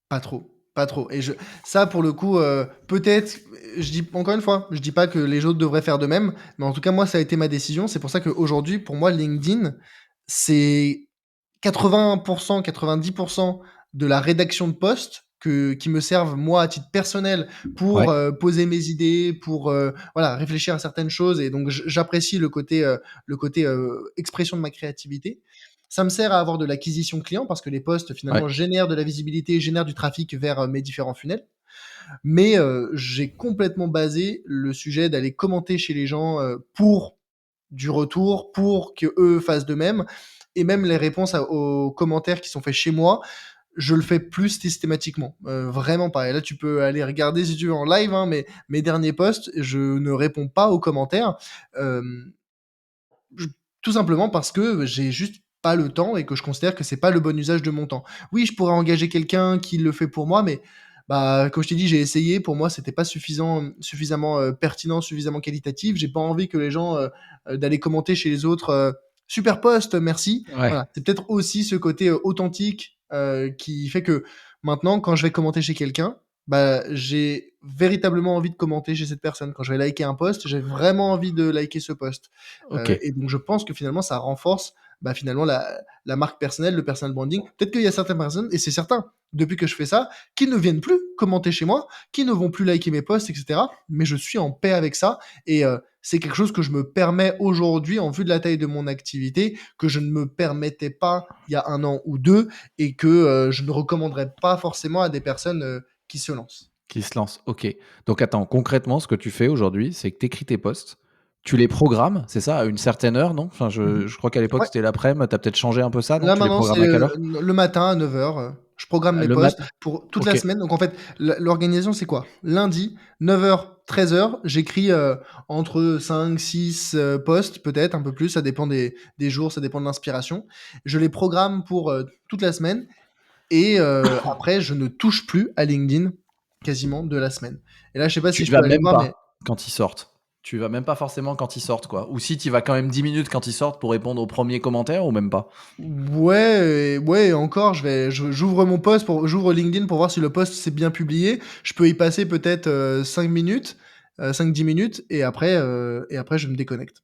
Speaker 2: Pas trop, pas trop. Et ça, pour le coup, peut-être, je dis encore une fois, je dis pas que les autres devraient faire de même, mais en tout cas, moi, ça a été ma décision. C'est pour ça qu'aujourd'hui, pour moi, LinkedIn, c'est 80%, 90% de la rédaction de posts qui me servent, moi, à titre personnel, pour
Speaker 1: Ouais,
Speaker 2: poser mes idées, pour voilà, réfléchir à certaines choses. Et donc, j'apprécie le côté expression de ma créativité. Ça me sert à avoir de l'acquisition client parce que les posts
Speaker 1: ouais,
Speaker 2: finalement génèrent de la visibilité, génèrent du trafic vers mes différents funnels. Mais j'ai complètement basé le sujet d'aller commenter chez les gens pour du retour, pour que eux fassent de même. Et même les réponses aux commentaires qui sont faits chez moi, je le fais plus systématiquement. Vraiment pas. Et là, tu peux aller regarder si tu veux en live, hein, mais mes derniers posts, je ne réponds pas aux commentaires. Euh, je- Tout simplement parce que j'ai juste pas le temps et que je considère que c'est pas le bon usage de mon temps. Oui, je pourrais engager quelqu'un qui le fait pour moi, mais bah, comme je t'ai dit, j'ai essayé. Pour moi, c'était pas suffisamment pertinent, suffisamment qualitatif. J'ai pas envie que les gens d'aller commenter chez les autres. Super post, merci.
Speaker 1: ouais.
Speaker 2: Voilà, c'est peut-être aussi ce côté authentique qui fait que maintenant, quand je vais commenter chez quelqu'un, bah, j'ai véritablement envie de commenter chez cette personne. Quand je vais liker un post, j'ai vraiment envie de liker ce post.
Speaker 1: Ok.
Speaker 2: Et donc je pense que finalement ça renforce bah, finalement la marque personnelle, le personal branding. Peut-être qu'il y a certaines personnes, et c'est certain, depuis que je fais ça, qui ne viennent plus commenter chez moi, qui ne vont plus liker mes posts, etc. Mais je suis en paix avec ça et c'est quelque chose que je me permets aujourd'hui en vue de la taille de mon activité, que je ne me permettais pas il y a un an ou deux et que je ne recommanderais pas forcément à des personnes qui se lancent.
Speaker 1: Qui se lance, OK. Donc attends, concrètement, ce que tu fais aujourd'hui, c'est que tu écris tes posts, tu les programmes, c'est ça? À une certaine heure, non? Enfin,
Speaker 2: Mhm.
Speaker 1: je crois qu'à l'époque,
Speaker 2: Ouais.
Speaker 1: c'était l'après-midi, tu as peut-être changé un peu ça, non?
Speaker 2: Là,
Speaker 1: Tu les
Speaker 2: maintenant, c'est
Speaker 1: programmes à quelle heure?
Speaker 2: le matin à 9 heures. Je programme mes
Speaker 1: Le mat
Speaker 2: posts pour toute la
Speaker 1: OK,
Speaker 2: semaine. Donc, en fait, l'organisation, c'est quoi? Lundi, 9 heures, 13 heures, j'écris entre 5, 6 posts, peut-être un peu plus. Ça dépend des jours, ça dépend de l'inspiration. Je les programme pour toute la semaine. Et après, je ne touche plus à LinkedIn quasiment de la semaine. Et là, je sais pas
Speaker 1: tu
Speaker 2: si
Speaker 1: y
Speaker 2: je peux
Speaker 1: vas
Speaker 2: aller
Speaker 1: même
Speaker 2: voir, mais
Speaker 1: pas quand ils sortent? Tu y vas même pas forcément quand ils sortent, quoi? Ou si tu y vas quand même 10 minutes quand ils sortent pour répondre aux premiers commentaires ou même pas?
Speaker 2: ouais, ouais, encore, j'ouvre mon post j'ouvre LinkedIn pour voir si le post s'est bien publié. Je peux y passer peut-être 5 minutes, 5-10 minutes, et après, je me déconnecte.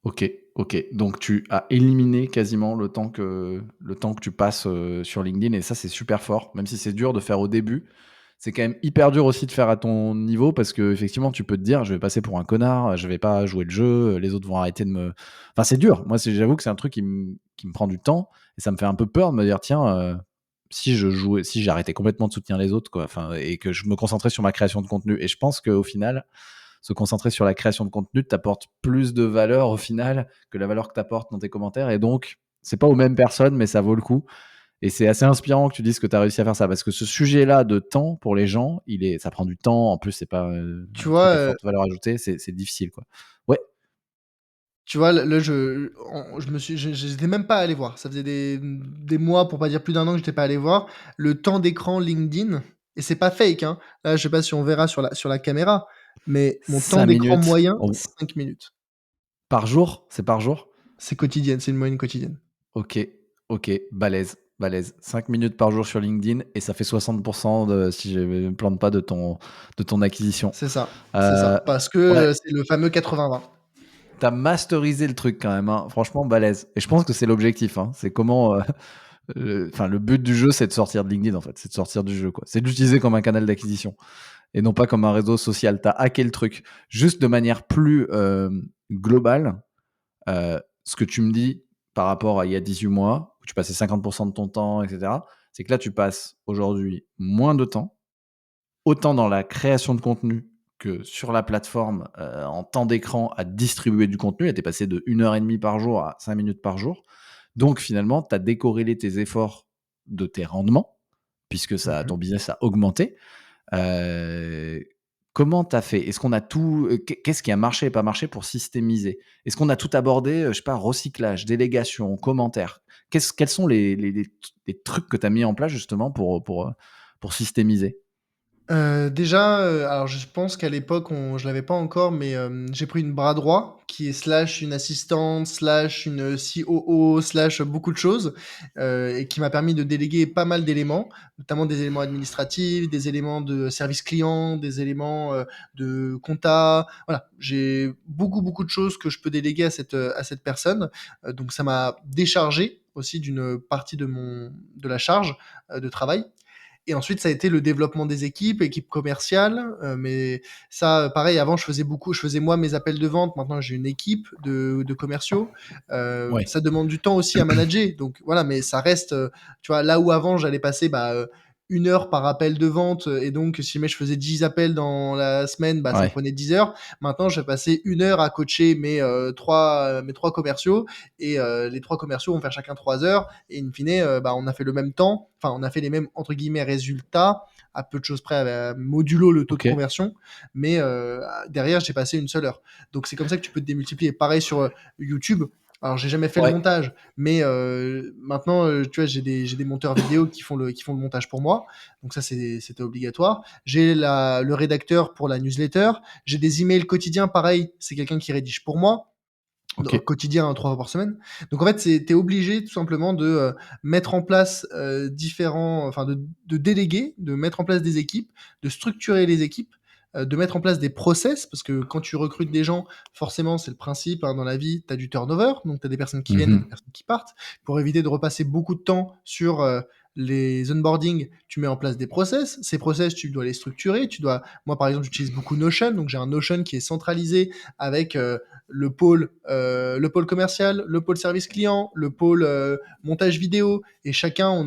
Speaker 1: OK, OK. Donc tu as éliminé quasiment le temps que tu passes, sur LinkedIn et ça, c'est super fort, même si c'est dur de faire au début. C'est quand même hyper dur aussi de faire à ton niveau parce qu'effectivement, tu peux te dire: «Je vais passer pour un connard, je vais pas jouer le jeu, les autres vont arrêter de me» enfin, c'est dur. Moi, j'avoue que c'est un truc qui me prend du temps et ça me fait un peu peur de me dire: «Tiens, si j'arrêtais complètement de soutenir les autres, quoi», enfin et que je me concentrais sur ma création de contenu et je pense qu'au final, se concentrer sur la création de contenu t'apporte plus de valeur au final que la valeur que t'apportes dans tes commentaires et donc c'est pas aux mêmes personnes mais ça vaut le coup et c'est assez inspirant que tu dises que tu as réussi à faire ça parce que ce sujet-là de temps pour les gens, ça prend du temps. En plus, c'est pas
Speaker 2: Tu
Speaker 1: un
Speaker 2: vois,
Speaker 1: truc à forte valeur ajoutée, c'est difficile, quoi. Ouais,
Speaker 2: là, je me suis, j'étais même pas allé voir. Ça faisait des mois, pour pas dire plus d'un an que j'étais pas allé voir le temps d'écran LinkedIn. Et c'est pas fake, hein. Là, je sais pas si on verra sur la caméra, mais mon temps
Speaker 1: 5
Speaker 2: d'écran
Speaker 1: minutes
Speaker 2: moyen, 5 minutes.
Speaker 1: par jour, c'est par jour?
Speaker 2: C'est quotidienne, c'est une moyenne quotidienne.
Speaker 1: OK, OK, balèze, balèze. 5 minutes par jour sur LinkedIn et ça fait 60 de si je me plante pas de ton acquisition.
Speaker 2: C'est ça,
Speaker 1: Heu,
Speaker 2: parce que
Speaker 1: ouais.
Speaker 2: c'est le fameux 80-20.
Speaker 1: T'as masterisé le truc quand même, hein. Franchement balèze et je pense que c'est l'objectif, hein. C'est comment, enfin le but du jeu, c'est de sortir de LinkedIn en fait, c'est de sortir du jeu, quoi. C'est de l'utiliser comme un canal d'acquisition et non pas comme un réseau social. T'as hacké le truc. Juste de manière plus, globale, ce que tu me dis par rapport à il y a 18 mois, où tu passais 50 de ton temps et cetera, c'est que là tu passes aujourd'hui moins de temps, autant dans la création de contenu que sur la plateforme, en temps d'écran à distribuer du contenu. Elle est passée de 1 heure et demie par jour à 5 minutes par jour. Donc finalement, tu as décorrélé tes efforts de tes rendements, puisque
Speaker 2: Mmh.
Speaker 1: ton business a augmenté. Heu, Comment tu as fait? Est-ce qu'on a tout, qu'est-ce qui a marché et pas marché pour systémiser? Est-ce qu'on a tout abordé, je sais pas, recyclage, délégation, commentaires? Quels sont les trucs que tu as mis en place justement pour systémiser?
Speaker 2: Déjà, alors je pense qu'à l'époque je l'avais pas encore, mais j'ai pris une bras droit qui est slash une assistante, slash une COO, slash beaucoup de choses, et qui m'a permis de déléguer pas mal d'éléments, notamment des éléments administratifs, des éléments de service client, des éléments, de compta. Voilà, j'ai beaucoup, beaucoup de choses que je peux déléguer à cette personne, donc ça m'a déchargé aussi d'une partie de la charge, de travail. Et ensuite, ça a été le développement des équipes, équipe commerciale. Mais ça, pareil, avant, je faisais moi mes appels de vente. Maintenant, j'ai une équipe de commerciaux.
Speaker 1: Ouais,
Speaker 2: Ça demande du temps aussi à manager. Donc voilà, mais ça reste, tu vois, là où avant, j'allais passer 1 heure par appel de vente. Et donc, si jamais je faisais 10 appels dans la semaine, ça me
Speaker 1: ouais,
Speaker 2: prenait 10 heures. Maintenant, je vais passer 1 heure à coacher mes trois commerciaux. Et les trois commerciaux vont faire chacun 3 heures. Et in fine, on a fait le même temps, enfin, on a fait les mêmes, entre guillemets, résultats, à peu de choses près, modulo le taux de
Speaker 1: OK.
Speaker 2: conversion, mais derrière, j'ai passé une seule heure. Donc, c'est comme ça que tu peux te démultiplier. Pareil sur YouTube. Alors, j'ai jamais fait le
Speaker 1: Ouais,
Speaker 2: montage, mais maintenant, tu vois, j'ai des monteurs vidéo qui font le montage pour moi. Donc, ça, c'était obligatoire. J'ai le rédacteur pour la newsletter. J'ai des emails quotidiens, pareil, c'est quelqu'un qui rédige pour moi au
Speaker 1: OK.
Speaker 2: quotidien, 3 fois par semaine. Donc en fait, tu es obligé tout simplement de mettre en place enfin de déléguer, de mettre en place des équipes, de structurer les équipes, de mettre en place des process, parce que quand tu recrutes des gens, forcément, c'est le principe dans la vie, tu as du turnover, donc tu as des personnes qui viennent, tu as des
Speaker 1: Mmh.
Speaker 2: personnes qui partent. Pour éviter de repasser beaucoup de temps sur les onboarding, tu mets en place des process. Ces process, tu dois les structurer. Moi par exemple, j'utilise beaucoup Notion, donc j'ai un Notion qui est centralisé avec le pôle commercial, le pôle service client, le pôle montage vidéo, et chacun,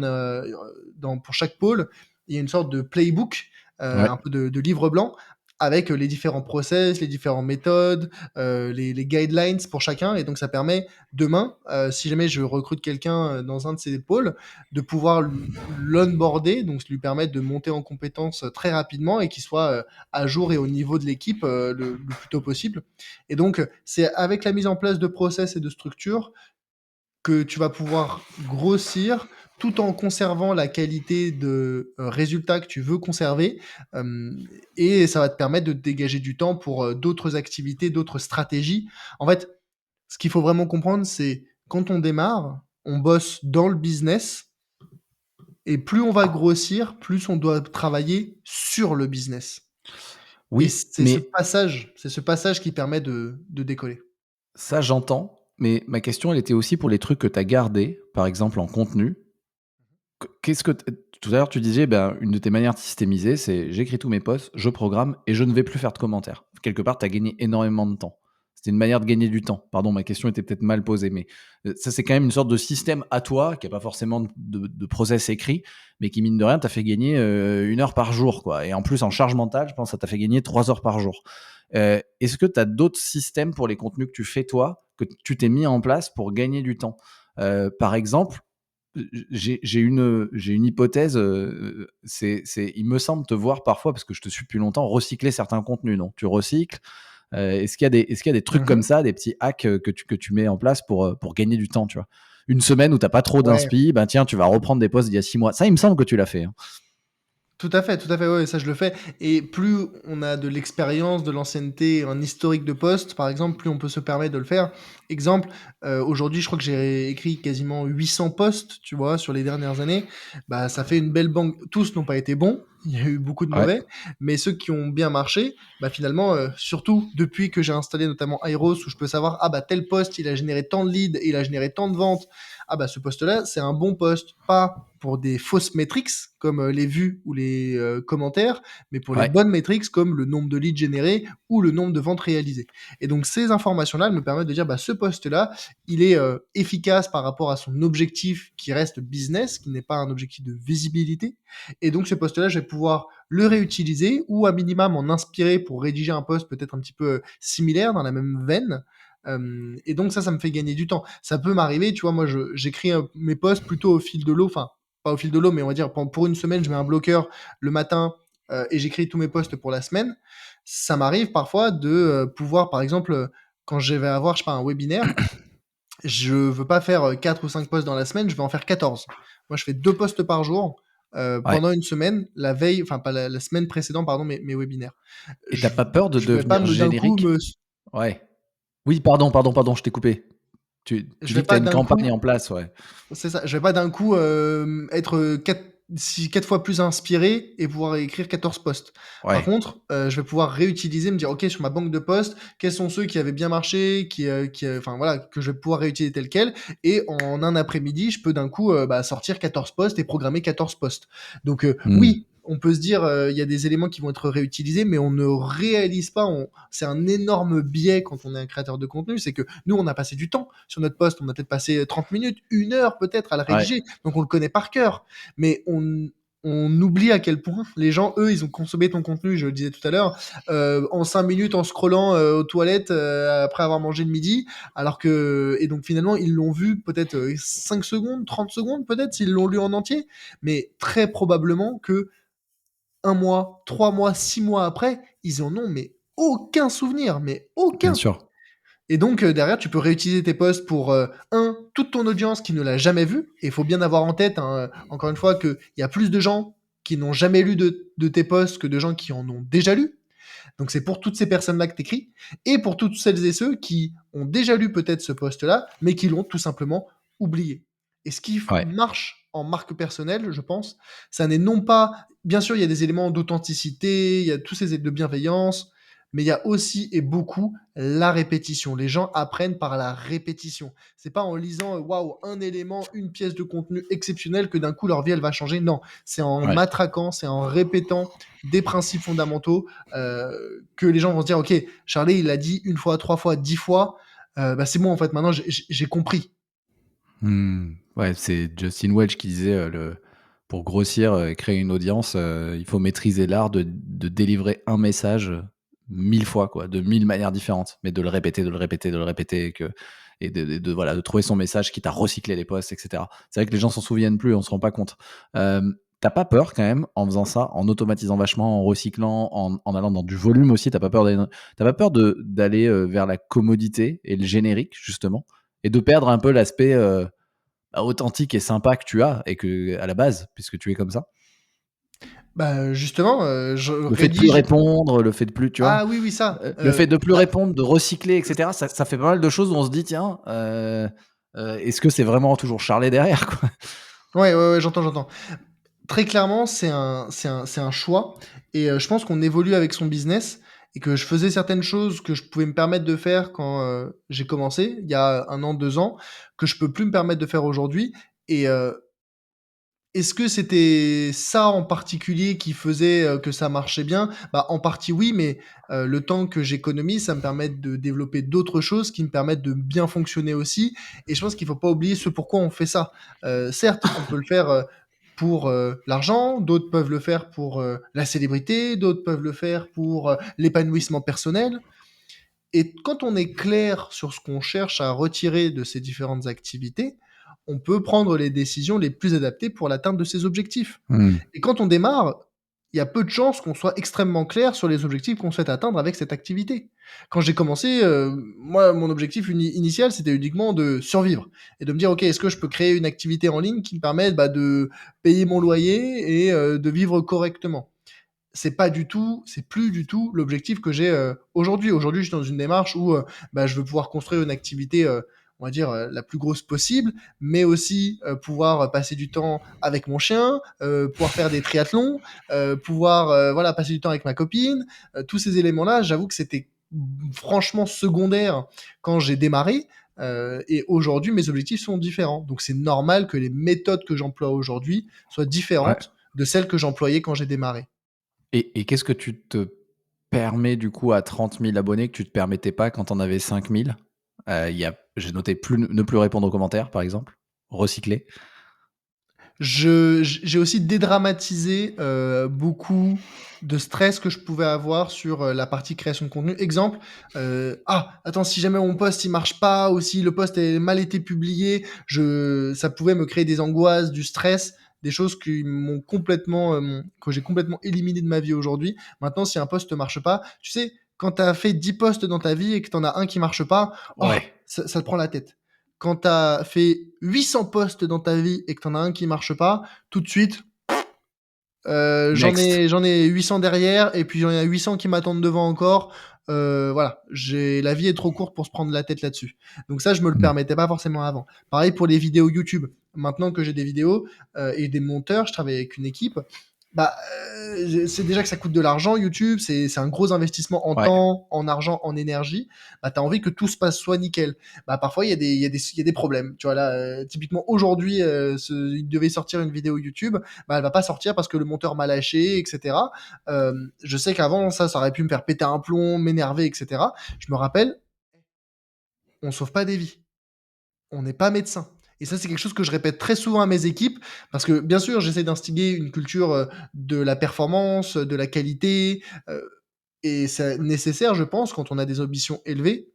Speaker 2: pour chaque pôle, il y a une sorte de playbook,
Speaker 1: Ouais.
Speaker 2: un peu de livre blanc, avec les différents process, les différentes méthodes, les guidelines pour chacun. Et donc, ça permet demain, si jamais je recrute quelqu'un dans un de ces pôles, de pouvoir l'onboarder, donc lui permettre de monter en compétences très rapidement et qu'il soit à jour et au niveau de l'équipe le plus tôt possible. Et donc, c'est avec la mise en place de process et de structures que tu vas pouvoir grossir tout en conservant la qualité de résultats que tu veux conserver. Et ça va te permettre de te dégager du temps pour d'autres activités, d'autres stratégies. En fait, ce qu'il faut vraiment comprendre, c'est quand on démarre, on bosse dans le business, et plus on va grossir, plus on doit travailler sur le business. Et
Speaker 1: Oui, mais
Speaker 2: c'est ce passage qui permet de décoller.
Speaker 1: ça, j'entends, mais ma question, elle était aussi pour les trucs que tu as gardés, par exemple en contenu. Qu'est-ce que tout à l'heure, tu disais, ben, une de tes manières de systémiser, c'est: «J'écris tous mes posts, je programme et je ne vais plus faire de commentaires». Quelque part, tu as gagné énormément de temps. C'était une manière de gagner du temps. Pardon, ma question était peut-être mal posée, mais ça, c'est quand même une sorte de système à toi, qui a pas forcément de process écrit, mais qui, mine de rien, t'a fait gagner, 1 heure par jour, quoi, et en plus, en charge mentale, je pense que ça t'a fait gagner 3 heures par jour. Est-ce que tu as d'autres systèmes pour les contenus que tu fais toi, que tu t'es mis en place pour gagner du temps? Par exemple, j'ai une hypothèse, il me semble te voir parfois, parce que je te suis depuis longtemps, recycler certains contenus, non? Tu recycles? Est-ce qu'il y a des trucs comme
Speaker 2: Mmh.
Speaker 1: ça, des petits hacks, que tu mets en place pour gagner du temps, tu vois? Une semaine où tu as pas trop
Speaker 2: Ouais.
Speaker 1: d'inspi, ben tiens, tu vas reprendre des posts d'il y a 6 mois. Ça, il me semble que tu l'as fait, hein?
Speaker 2: Tout à fait, ouais, ça je le fais. Et plus on a de l'expérience, de l'ancienneté, un historique de poste, par exemple, plus on peut se permettre de le faire. Exemple, aujourd'hui, je crois que j'ai écrit quasiment 800 posts, tu vois, sur les dernières années. Ça fait une belle banque. Tous n'ont pas été bons, il y a eu beaucoup de
Speaker 1: Ouais,
Speaker 2: mauvais, mais ceux qui ont bien marché, finalement, surtout depuis que j'ai installé notamment Airos, où je peux savoir, tel post, il a généré tant de leads, il a généré tant de ventes. Ce poste-là, c'est un bon poste, pas pour des fausses métriques comme les vues ou les commentaires, mais pour les
Speaker 1: ouais.
Speaker 2: bonnes métriques comme le nombre de leads générés ou le nombre de ventes réalisées. Et donc ces informations-là, elles me permettent de dire ce poste-là, il est efficace par rapport à son objectif qui reste business, qui n'est pas un objectif de visibilité. Et donc ce poste-là, je vais pouvoir le réutiliser ou à minima m'en inspirer pour rédiger un poste peut-être un petit peu similaire dans la même veine. Et donc ça me fait gagner du temps. Ça peut m'arriver, tu vois, moi j'écris mes posts plutôt au fil de l'eau, enfin pas au fil de l'eau, mais on va dire pour une semaine, je mets un bloqueur le matin et j'écris tous mes posts pour la semaine. Ça m'arrive parfois de pouvoir, par exemple, quand je vais avoir, je sais pas, un webinaire, je veux pas faire 4 ou 5 posts dans la semaine, je vais en faire 14. Moi, je fais 2 posts par jour.
Speaker 1: Ouais.
Speaker 2: pendant une semaine, la veille, enfin pas la semaine précédente, pardon, mes webinaires.
Speaker 1: Et t'as
Speaker 2: Je
Speaker 1: pas peur de
Speaker 2: je vais pas
Speaker 1: devenir
Speaker 2: d'un coup
Speaker 1: générique? Ouais. Oui, pardon, je t'ai coupé. Tu
Speaker 2: je
Speaker 1: dis
Speaker 2: vais
Speaker 1: que tu as
Speaker 2: pas
Speaker 1: une
Speaker 2: d'un
Speaker 1: campagne
Speaker 2: coup
Speaker 1: en place, ouais.
Speaker 2: C'est ça. Je vais pas d'un coup, être, 4 fois plus inspiré et pouvoir écrire 14 posts. Par
Speaker 1: Ouais.
Speaker 2: contre, je vais pouvoir réutiliser, me dire: «OK, sur ma banque de posts, quels sont ceux qui avaient bien marché, enfin voilà, que je vais pouvoir réutiliser tels quels», et en un après-midi, je peux d'un coup, sortir 14 posts et programmer 14 posts. Donc,
Speaker 1: Mmh.
Speaker 2: oui, on peut se dire, il y a des éléments qui vont être réutilisés, mais on ne réalise pas, c'est un énorme biais quand on est un créateur de contenu, c'est que nous, on a passé du temps sur notre post, on a peut-être passé 30 minutes, 1 heure peut-être à le
Speaker 1: Ouais.
Speaker 2: rédiger, donc on le connaît par cœur. Mais on oublie à quel point les gens, eux, ils ont consommé ton contenu, je le disais tout à l'heure, en 5 minutes en scrollant aux toilettes après avoir mangé le midi, et donc finalement, ils l'ont vu peut-être 5 secondes, 30 secondes peut-être, s'ils l'ont lu en entier, mais très probablement que 1 mois, 3 mois, 6 mois après, ils en ont mais aucun souvenir, mais
Speaker 1: Bien
Speaker 2: aucun.
Speaker 1: sûr.
Speaker 2: Et donc, derrière, tu peux réutiliser tes posts pour, toute ton audience qui ne l'a jamais vu. Et il faut bien avoir en tête, hein, encore une fois, qu'il y a plus de gens qui n'ont jamais lu de tes posts que de gens qui en ont déjà lu. Donc c'est pour toutes ces personnes-là que tu écris, et pour toutes celles et ceux qui ont déjà lu peut-être ce post-là, mais qui l'ont tout simplement oublié. Et ce qui
Speaker 1: Ouais.
Speaker 2: marche en marque personnelle, je pense, ça n'est non pas, bien sûr, il y a des éléments d'authenticité, il y a tous ces de bienveillance, mais il y a aussi et beaucoup la répétition. Les gens apprennent par la répétition. C'est pas en lisant, waouh, un élément, une pièce de contenu exceptionnelle que d'un coup leur vie elle va changer. Non, c'est en
Speaker 1: Ouais.
Speaker 2: matraquant, c'est en répétant des principes fondamentaux, que les gens vont se dire: «OK, Charlie, il l'a dit 1 fois, 3 fois, 10 fois, c'est bon en fait, maintenant j'ai compris».
Speaker 1: Mmh. Ouais, c'est Justin Welch qui disait, pour grossir, et créer une audience, il faut maîtriser l'art de délivrer un message, 1000 fois quoi, de 1000 manières différentes, mais de le répéter, de le répéter, de le répéter et de voilà, de trouver son message quitte à recycler les posts et cetera. C'est vrai que les gens s'en souviennent plus, on se rend pas compte. Tu pas peur quand même en faisant ça, en automatisant vachement, en recyclant, en allant dans du volume aussi, tu pas peur d'aller, vers la commodité et le générique justement? Et de perdre un peu l'aspect, authentique et sympa que tu as et que à la base, puisque tu es comme ça.
Speaker 2: Bah, justement, je
Speaker 1: Le fait de plus
Speaker 2: rédige.
Speaker 1: répondre, le fait de plus tu vois?
Speaker 2: Ah oui, oui, ça,
Speaker 1: Le fait de plus
Speaker 2: bah,
Speaker 1: répondre, de recycler et cetera, ça fait pas mal de choses où on se dit: «Tiens, est-ce que c'est vraiment toujours Charlet derrière, quoi?»
Speaker 2: ouais, ouais, ouais, j'entends. Très clairement, c'est un choix, et je pense qu'on évolue avec son business, et que je faisais certaines choses que je pouvais me permettre de faire quand, j'ai commencé, il y a 1 an, 2 ans, que je peux plus me permettre de faire aujourd'hui. Et est-ce que c'était ça en particulier qui faisait, que ça marchait bien? Bah, en partie oui, mais le temps que j'économise, ça me permet de développer d'autres choses qui me permettent de bien fonctionner aussi, et je pense qu'il faut pas oublier ce pourquoi on fait ça. Certes, on peut le faire, pour, l'argent, d'autres peuvent le faire pour, la célébrité, d'autres peuvent le faire pour, l'épanouissement personnel, et quand on est clair sur ce qu'on cherche à retirer de ces différentes activités, on peut prendre les décisions les plus adaptées pour l'atteinte de ces objectifs.
Speaker 1: Mmh.
Speaker 2: Et quand on démarre, il y a peu de chances qu'on soit extrêmement clair sur les objectifs qu'on souhaite atteindre avec cette activité. Quand j'ai commencé, moi, mon objectif initial, c'était uniquement de survivre et de me dire: «OK, est-ce que je peux créer une activité en ligne qui me permette, de payer mon loyer et de vivre correctement?» C'est plus du tout l'objectif que j'ai, aujourd'hui. Aujourd'hui, je suis dans une démarche où, je veux pouvoir construire une activité, on va dire, la plus grosse possible, mais aussi, pouvoir, passer du temps avec mon chien, pouvoir faire des triathlons, pouvoir, voilà, passer du temps avec ma copine. Tous ces éléments-là, j'avoue que c'était franchement secondaire quand j'ai démarré, et aujourd'hui, mes objectifs sont différents. Donc c'est normal que les méthodes que j'emploie aujourd'hui soient
Speaker 1: Ouais.
Speaker 2: différentes de celles que j'employais quand j'ai démarré.
Speaker 1: Et qu'est-ce que tu te permets du coup à 30 000 abonnés que tu te permettais pas quand tu en avais 5 000? Il y a j'ai noté ne plus répondre aux commentaires, par exemple, recycler.
Speaker 2: J'ai aussi dédramatisé, beaucoup de stress que je pouvais avoir sur, la partie création de contenu. Exemple, «Ah, attends, si jamais mon post il marche pas, ou si le post a mal été publié», je ça pouvait me créer des angoisses, du stress, des choses qui m'ont complètement, que j'ai complètement éliminées de ma vie aujourd'hui. Maintenant, si un post ne marche pas, tu sais, quand tu as fait 10 posts dans ta vie et que tu en as un qui marche pas, oh,
Speaker 1: Ouais.
Speaker 2: ça te prend la tête. Quand tu as fait 800 posts dans ta vie et que tu en as un qui marche pas, tout de suite,
Speaker 1: Next.
Speaker 2: J'en ai 800 derrière et puis j'en ai 800 qui m'attendent devant encore. Voilà, j'ai la vie est trop courte pour se prendre la tête là-dessus. Donc ça, je me le
Speaker 1: Mmh.
Speaker 2: permettais pas forcément avant. Pareil pour les vidéos YouTube. Maintenant que j'ai des vidéos, et des monteurs, je travaille avec une équipe. Bah, c'est déjà que ça coûte de l'argent YouTube, c'est un gros investissement en
Speaker 1: Ouais.
Speaker 2: temps, en argent, en énergie. Bah, tu as envie que tout se passe soit nickel. Bah, parfois il y a des problèmes. Tu vois là, typiquement aujourd'hui, il devait sortir une vidéo YouTube, bah, elle va pas sortir parce que le monteur m'a lâché, etc. Je sais qu'avant, ça aurait pu me faire péter un plomb, m'énerver, etc. Je me rappelle, on sauve pas des vies. On n'est pas médecin. Et ça, c'est quelque chose que je répète très souvent à mes équipes, parce que bien sûr, j'essaie d'instiguer une culture de la performance, de la qualité, et c'est nécessaire, je pense, quand on a des ambitions élevées.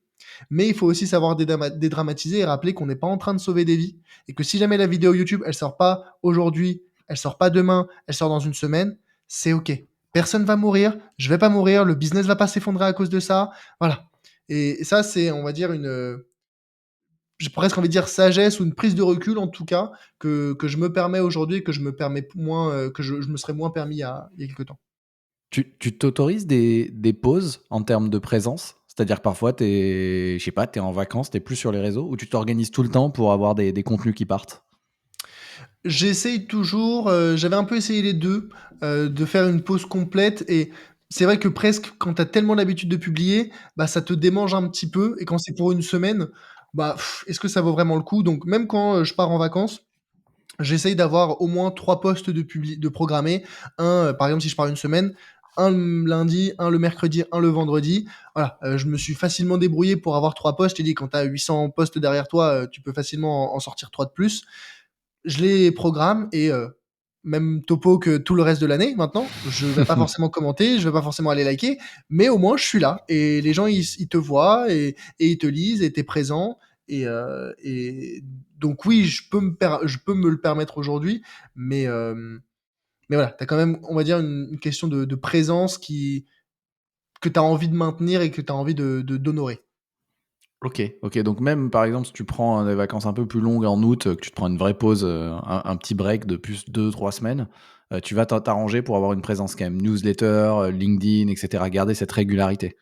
Speaker 2: Mais il faut aussi savoir dédramatiser et rappeler qu'on n'est pas en train de sauver des vies. Et que si jamais la vidéo YouTube, elle sort pas aujourd'hui, elle sort pas demain, elle sort dans une semaine, c'est OK. Personne va mourir, je vais pas mourir, le business va pas s'effondrer à cause de ça. Voilà. Et ça, c'est, on va dire, j'ai presque envie de dire sagesse ou une prise de recul, en tout cas, que je me permets aujourd'hui et que je me permets moins, que je me serais moins permis il y a quelques temps.
Speaker 1: Tu t'autorises des pauses en termes de présence? C'est-à-dire que parfois je sais pas, tu es en vacances, tu es plus sur les réseaux ou tu t'organises tout le temps pour avoir des contenus qui partent?
Speaker 2: J'essaye toujours, j'avais un peu essayé les 2, de faire une pause complète et c'est vrai que presque quand tu as tellement l'habitude de publier, bah, ça te démange un petit peu et quand c'est pour une semaine, bah, est-ce que ça vaut vraiment le coup? Donc même quand, je pars en vacances, j'essaye d'avoir au moins 3 postes de programmés. Un, par exemple, si je pars une semaine, un le lundi, un le mercredi, un le vendredi. Voilà, je me suis facilement débrouillé pour avoir 3 postes. Je t'ai dit quand tu as 800 postes derrière toi, tu peux facilement en sortir 3 de plus. Je les programme et même topo que tout le reste de l'année maintenant. Je vais pas forcément commenter, je vais pas forcément aller liker, mais au moins je suis là et les gens ils te voient et ils te lisent et tu es présent et donc oui, je peux me le permettre aujourd'hui, mais mais voilà, tu as quand même, on va dire, une question de présence qui que tu as envie de maintenir et que tu as envie d'honorer.
Speaker 1: OK, OK, donc même, par exemple, si tu prends, des vacances un peu plus longues en août, que tu te prends une vraie pause, un petit break de plus 2 3 semaines, tu vas t'arranger pour avoir une présence quand même newsletter, LinkedIn et cetera, garder cette régularité.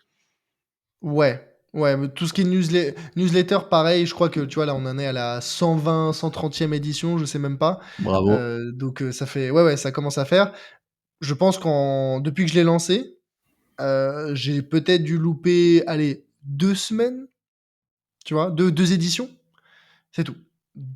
Speaker 2: Ouais, ouais, mais tout ce qui est newsletter, pareil, je crois que, tu vois, là, on en est à la 130e édition, je sais même pas.
Speaker 1: Bravo.
Speaker 2: Donc ça fait ouais, ouais, ça commence à faire. Je pense depuis que je l'ai lancé, j'ai peut-être dû louper, allez, 2 semaines, tu vois? Deux éditions, c'est tout.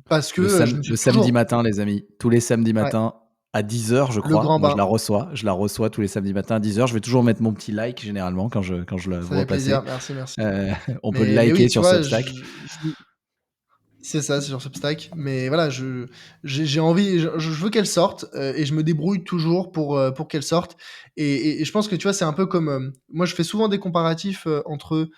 Speaker 2: Parce que, je me suis
Speaker 1: Le samedi
Speaker 2: toujours
Speaker 1: matin, les amis, tous les samedis
Speaker 2: ouais,
Speaker 1: matins à 10 heures, je
Speaker 2: le
Speaker 1: crois.
Speaker 2: grand
Speaker 1: Moi,
Speaker 2: bain,
Speaker 1: je la reçois tous les samedis matins à 10 heures. Je vais toujours mettre mon petit like généralement quand je le
Speaker 2: ça
Speaker 1: vois
Speaker 2: fait
Speaker 1: passer.
Speaker 2: plaisir, merci, merci.
Speaker 1: Heu, on peut le
Speaker 2: Mais oui,
Speaker 1: liker
Speaker 2: tu
Speaker 1: sur
Speaker 2: vois,
Speaker 1: Substack.
Speaker 2: c'est ça, c'est sur Substack. Mais voilà, j'ai envie, je veux qu'elle sorte et je me débrouille toujours pour qu'elle sorte. Et je pense que tu vois, c'est un peu comme moi, je fais souvent des comparatifs entre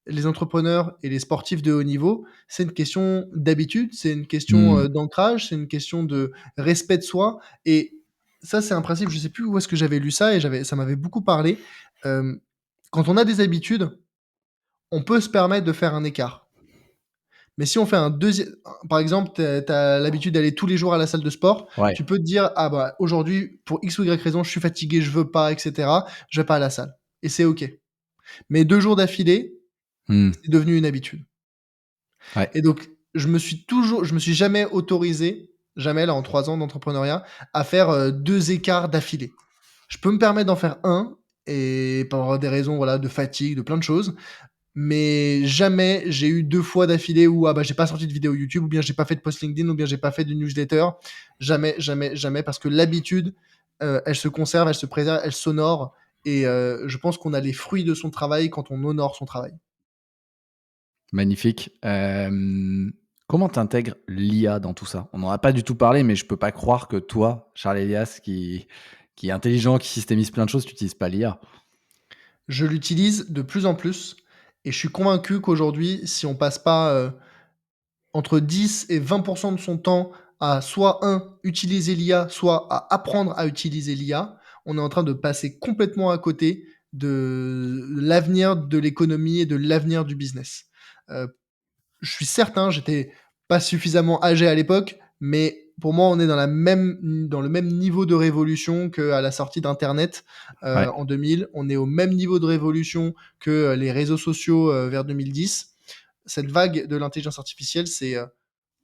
Speaker 2: les entrepreneurs et les sportifs de haut niveau. C'est une question d'habitude, c'est une question
Speaker 1: Mmh.
Speaker 2: d'ancrage, c'est une question de respect de soi. Et ça, c'est un principe. Je sais plus où est-ce que j'avais lu ça et ça m'avait beaucoup parlé. Euh, Quand on a des habitudes, on peut se permettre de faire un écart. Mais si on fait un deuxième, par exemple, tu as l'habitude d'aller tous les jours à la salle de sport,
Speaker 1: Ouais.
Speaker 2: tu peux te dire: «Ah bah, aujourd'hui, pour X ou Y raison, je suis fatigué, je veux pas et cetera, je vais pas à la salle» et c'est OK. Mais 2 jours d'affilée,
Speaker 1: Mmh.
Speaker 2: c'est devenu une habitude
Speaker 1: Ouais.
Speaker 2: et donc je me suis jamais autorisé, jamais là en 3 ans d'entrepreneuriat, à faire, 2 écarts d'affilée. Je peux me permettre d'en faire un et pour des raisons, voilà, de fatigue, de plein de choses, mais jamais j'ai eu 2 fois d'affilée où, ah bah, j'ai pas sorti de vidéo YouTube ou bien j'ai pas fait de post LinkedIn ou bien j'ai pas fait de newsletter. Jamais, jamais, jamais parce que l'habitude, elle se conserve, elle se préserve, elle s'honore et je pense qu'on a les fruits de son travail quand on honore son travail.
Speaker 1: Magnifique. Comment t'intègres l'IA dans tout ça? On n'en a pas du tout parlé, mais je peux pas croire que toi, Charles Elias, qui est intelligent, qui systémise plein de choses, tu utilises pas l'IA.
Speaker 2: Je l'utilise de plus en plus et je suis convaincu qu'aujourd'hui, si on passe pas, entre 10 et 20 de son temps à soit utiliser l'IA, soit à apprendre à utiliser l'IA, on est en train de passer complètement à côté de l'avenir de l'économie et de l'avenir du business. Je suis certain, j'étais pas suffisamment âgé à l'époque, mais pour moi, on est dans le même niveau de révolution qu'à la sortie d'internet,
Speaker 1: Ouais,
Speaker 2: en 2000. On est au même niveau de révolution que, les réseaux sociaux, vers 2010. Cette vague de l'intelligence artificielle, c'est,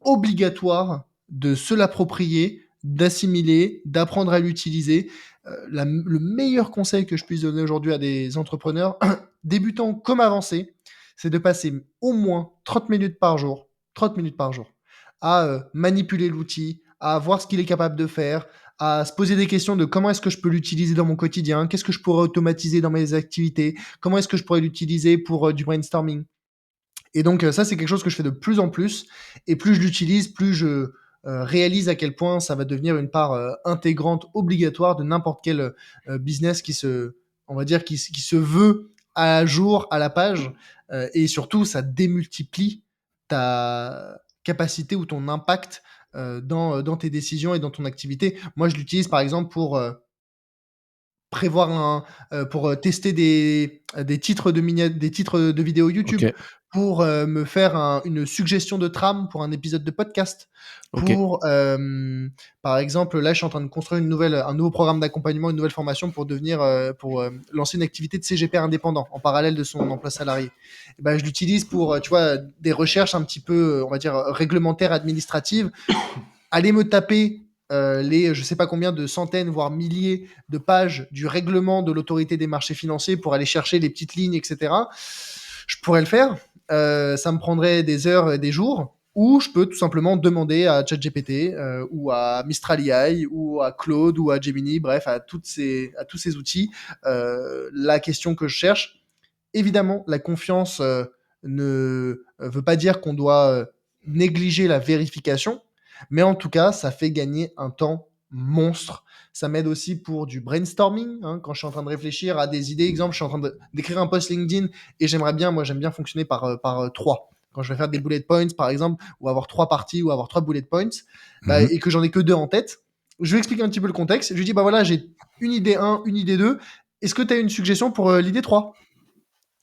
Speaker 2: obligatoire de se l'approprier, d'assimiler, d'apprendre à l'utiliser. Le meilleur conseil que je puisse donner aujourd'hui à des entrepreneurs, débutants comme avancés, c'est de passer au moins 30 minutes par jour, à manipuler l'outil, à voir ce qu'il est capable de faire, à se poser des questions de comment est-ce que je peux l'utiliser dans mon quotidien, qu'est-ce que je pourrais automatiser dans mes activités, comment est-ce que je pourrais l'utiliser pour du brainstorming. Et donc, ça, c'est quelque chose que je fais de plus en plus. Et plus je l'utilise, plus je réalise à quel point ça va devenir une part intégrante, obligatoire de n'importe quel business on va dire, qui se veut à jour, à la page. Et surtout, ça démultiplie ta capacité ou ton impact dans tes décisions et dans ton activité. Moi, je l'utilise par exemple pour prévoir pour tester des titres des titres de vidéos YouTube,
Speaker 1: OK,
Speaker 2: pour me faire une suggestion de trame pour un épisode de podcast,
Speaker 1: OK.
Speaker 2: pour par exemple, là, je suis en train de construire un nouveau programme d'accompagnement, une nouvelle formation pour pour lancer une activité de CGP indépendant en parallèle de son emploi salarié. Et ben, je l'utilise pour, tu vois, des recherches un petit peu, on va dire, réglementaires, administratives, aller me taper je sais pas combien de centaines, voire milliers de pages du règlement de l'autorité des marchés financiers pour aller chercher les petites lignes, etc. Je pourrais le faire. Ça me prendrait des heures et des jours. Ou je peux tout simplement demander à ChatGPT ou à Mistral AI ou à Claude ou à Gemini, bref, à tous ces outils, la question que je cherche. Évidemment, la confiance ne veut pas dire qu'on doit négliger la vérification, mais en tout cas, ça fait gagner un temps monstre. Ça m'aide aussi pour du brainstorming, hein, quand je suis en train de réfléchir à des idées. Exemple, je suis en train d'écrire un post LinkedIn et moi j'aime bien fonctionner par trois. Quand je vais faire des bullet points, par exemple, ou avoir trois parties, ou avoir trois bullet points, bah,
Speaker 1: Mmh.
Speaker 2: et que j'en ai que deux en tête, je vais expliquer un petit peu le contexte. Je lui dis, bah voilà, j'ai une idée 1, une idée 2. Est-ce que tu as une suggestion pour l'idée 3?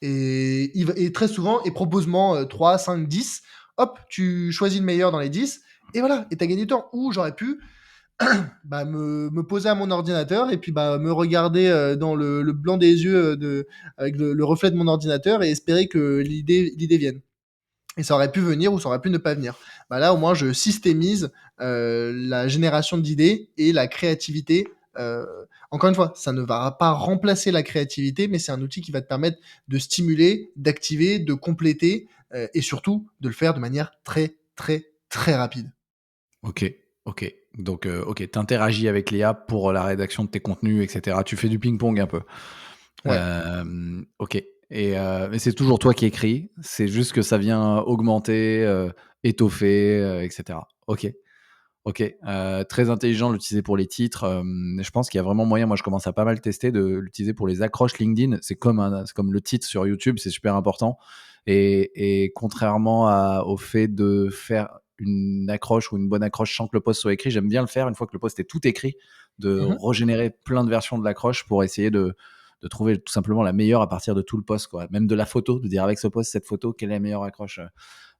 Speaker 2: Et très souvent, et propose-moi 3, 5, 10. Hop, tu choisis le meilleur dans les 10. Et voilà, et tu as gagné du temps. Ou j'aurais pu bah, me poser à mon ordinateur et puis bah, me regarder dans le blanc des yeux avec le reflet de mon ordinateur et espérer que l'idée vienne. Et ça aurait pu venir ou ça aurait pu ne pas venir. Bah là, au moins, je systémise la génération d'idées et la créativité. Encore une fois, ça ne va pas remplacer la créativité, mais c'est un outil qui va te permettre de stimuler, d'activer, de compléter et surtout de le faire de manière très, très, très rapide.
Speaker 1: OK, OK. Donc, OK, tu interagis avec l'IA pour la rédaction de tes contenus et cetera. Tu fais du ping-pong un peu.
Speaker 2: Ouais.
Speaker 1: OK, mais c'est toujours toi qui écris, c'est juste que ça vient augmenter, étoffer, et cetera. OK, OK, très intelligent de l'utiliser pour les titres, je pense qu'il y a vraiment moyen, moi je commence à pas mal tester, de l'utiliser pour les accroches LinkedIn. C'est comme le titre sur YouTube, c'est super important et contrairement au fait de faire une accroche ou une bonne accroche sans que le post soit écrit, j'aime bien le faire une fois que le post est tout écrit, de
Speaker 2: Mhm.
Speaker 1: régénérer plein de versions de l'accroche pour essayer de trouver tout simplement la meilleure à partir de tout le post, quoi. Même de la photo, de dire avec ce post, cette photo, quelle est la meilleure accroche.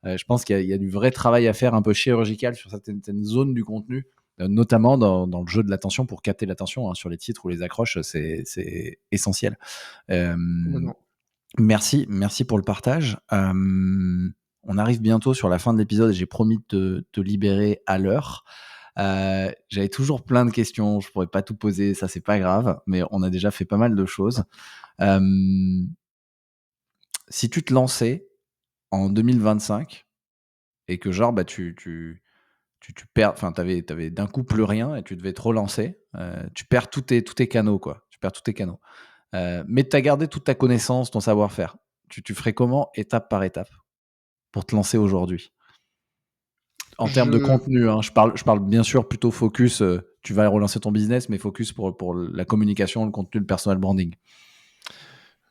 Speaker 1: Je pense qu'il y a du vrai travail à faire un peu chirurgical sur certaines zones du contenu, notamment dans le jeu de l'attention pour capter l'attention, hein, sur les titres ou les accroches, c'est essentiel. Euh,
Speaker 2: Complètement.
Speaker 1: merci pour le partage. On arrive bientôt sur la fin de l'épisode et j'ai promis de te libérer à l'heure. J'avais toujours plein de questions, je pourrais pas tout poser, ça c'est pas grave, mais on a déjà fait pas mal de choses. Euh, si tu te lançais en 2025 et que genre bah tu perds, enfin t'avais d'un coup plus rien et tu devais te relancer, tu perds tous tes canaux, quoi. Tu perds tous tes canaux. Mais tu as gardé toute ta connaissance, ton savoir-faire. Tu ferais comment étape par étape pour te lancer aujourd'hui? En termes de
Speaker 2: Je
Speaker 1: contenu, hein, je parle bien sûr plutôt focus, tu vas relancer ton business, mais focus pour la communication, le contenu, le personal branding.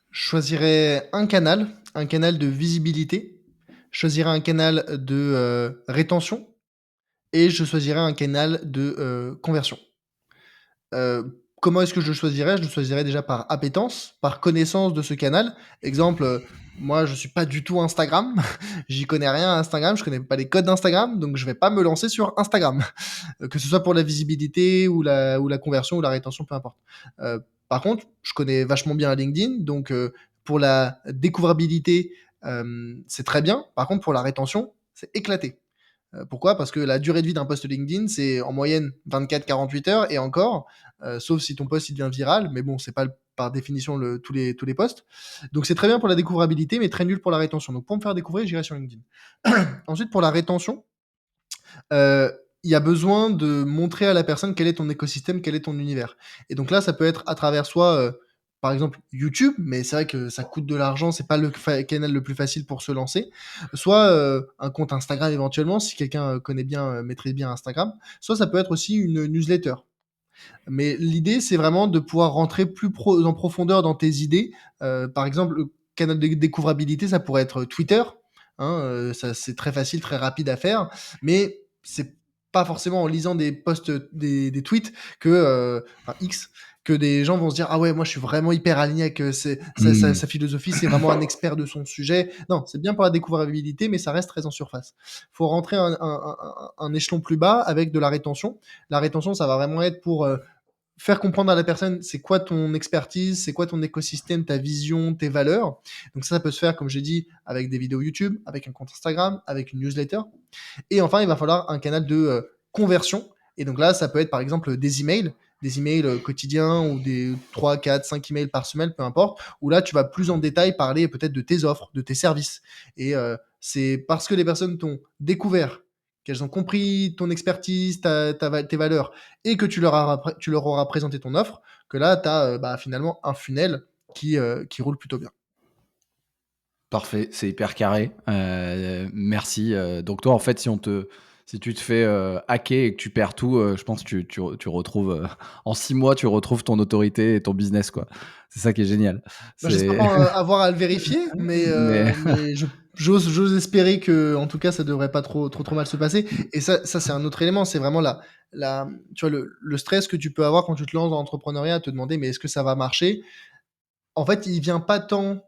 Speaker 2: choisirais un canal de visibilité. Je choisirais un canal de rétention et je choisirais un canal de conversion. comment est-ce que je le choisirais? Je le choisirais déjà par appétence, par connaissance de ce canal. Exemple, moi, je suis pas du tout Instagram. J'y connais rien à Instagram. Je connais pas les codes d'Instagram, donc je vais pas me lancer sur Instagram. Que ce soit pour la visibilité ou la conversion ou la rétention, peu importe. Par contre, je connais vachement bien LinkedIn, donc pour la découvrabilité, c'est très bien. Par contre, pour la rétention, c'est éclaté. Pourquoi? Parce que la durée de vie d'un post LinkedIn, c'est en moyenne 24-48 heures et encore, sauf si ton post il devient viral, mais bon, c'est pas par définition tous les posts. Donc c'est très bien pour la découvrabilité, mais très nul pour la rétention. Donc pour me faire découvrir, j'irai sur LinkedIn. Ensuite, pour la rétention, Heu, il y a besoin de montrer à la personne quel est ton écosystème, quel est ton univers. Et donc là, ça peut être à travers soit, par exemple YouTube, mais c'est vrai que ça coûte de l'argent, c'est pas le canal le plus facile pour se lancer. Soit, un compte Instagram éventuellement, si quelqu'un, connaît bien, maîtrise bien Instagram. Soit ça peut être aussi une newsletter. Mais l'idée, c'est vraiment de pouvoir rentrer en profondeur dans tes idées. Par exemple, le canal de découvrabilité, ça pourrait être Twitter, hein, ça c'est très facile, très rapide à faire, mais c'est pas forcément en lisant des posts, des tweets que, enfin X, que des gens vont se dire: «Ah ouais, moi je suis vraiment hyper aligné avec, sa
Speaker 1: Mmh.
Speaker 2: philosophie, c'est vraiment un expert de son sujet». Non, c'est bien pour la découvrabilité, mais ça reste très en surface. Faut rentrer un échelon plus bas avec de la rétention. La rétention, ça va vraiment être pour, faire comprendre à la personne c'est quoi ton expertise, c'est quoi ton écosystème, ta vision, tes valeurs. Donc ça peut se faire, comme j'ai dit, avec des vidéos YouTube, avec un compte Instagram, avec une newsletter. Et enfin, il va falloir un canal de conversion. Et donc là, ça peut être par exemple des emails quotidiens ou des 3, 4, 5 emails par semaine, peu importe, où là, tu vas plus en détail parler peut-être de tes offres, de tes services. Et c'est parce que les personnes t'ont découvert, qu'elles ont compris ton expertise, tes valeurs, et que tu leur auras présenté ton offre, que là, tu as bah, finalement un funnel qui roule plutôt bien.
Speaker 1: Parfait, c'est hyper carré. Merci, donc toi, en fait, si tu te fais, hacker et que tu perds tout, je pense que tu retrouves, en 6 mois, tu retrouves ton autorité et ton business, quoi. C'est ça qui est génial.
Speaker 2: Bah, j'espère
Speaker 1: C'est
Speaker 2: pas, avoir à le vérifier,
Speaker 1: mais
Speaker 2: mais j'ose espérer que, en tout cas, ça devrait pas trop mal se passer. Et ça c'est un autre élément, c'est vraiment tu vois, le stress que tu peux avoir quand tu te lances dans l'entrepreneuriat, à te demander: «Mais est-ce que ça va marcher?» En fait, il vient pas tant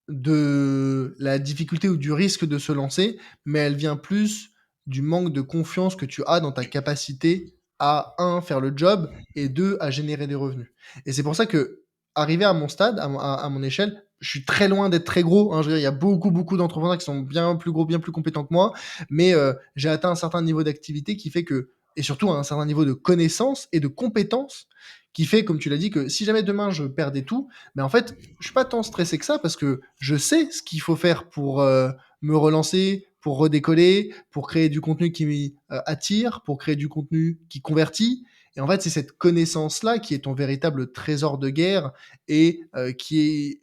Speaker 2: de la difficulté ou du risque de se lancer, mais elle vient plus du manque de confiance que tu as dans ta capacité à un faire le job et 2 à générer des revenus. Et c'est pour ça que arrivé à mon stade, à mon échelle, je suis très loin d'être très gros, hein. Je veux dire, il y a beaucoup d'entrepreneurs qui sont bien plus gros, bien plus compétents que moi, mais j'ai atteint un certain niveau d'activité qui fait que et surtout un certain niveau de connaissance et de compétence qui fait, comme tu l'as dit, que si jamais demain je perdais tout, mais en fait, je suis pas tant stressé que ça parce que je sais ce qu'il faut faire pour me relancer, pour redécoller, pour créer du contenu qui attire, pour créer du contenu qui convertit. Et en fait, c'est cette connaissance-là qui est ton véritable trésor de guerre et qui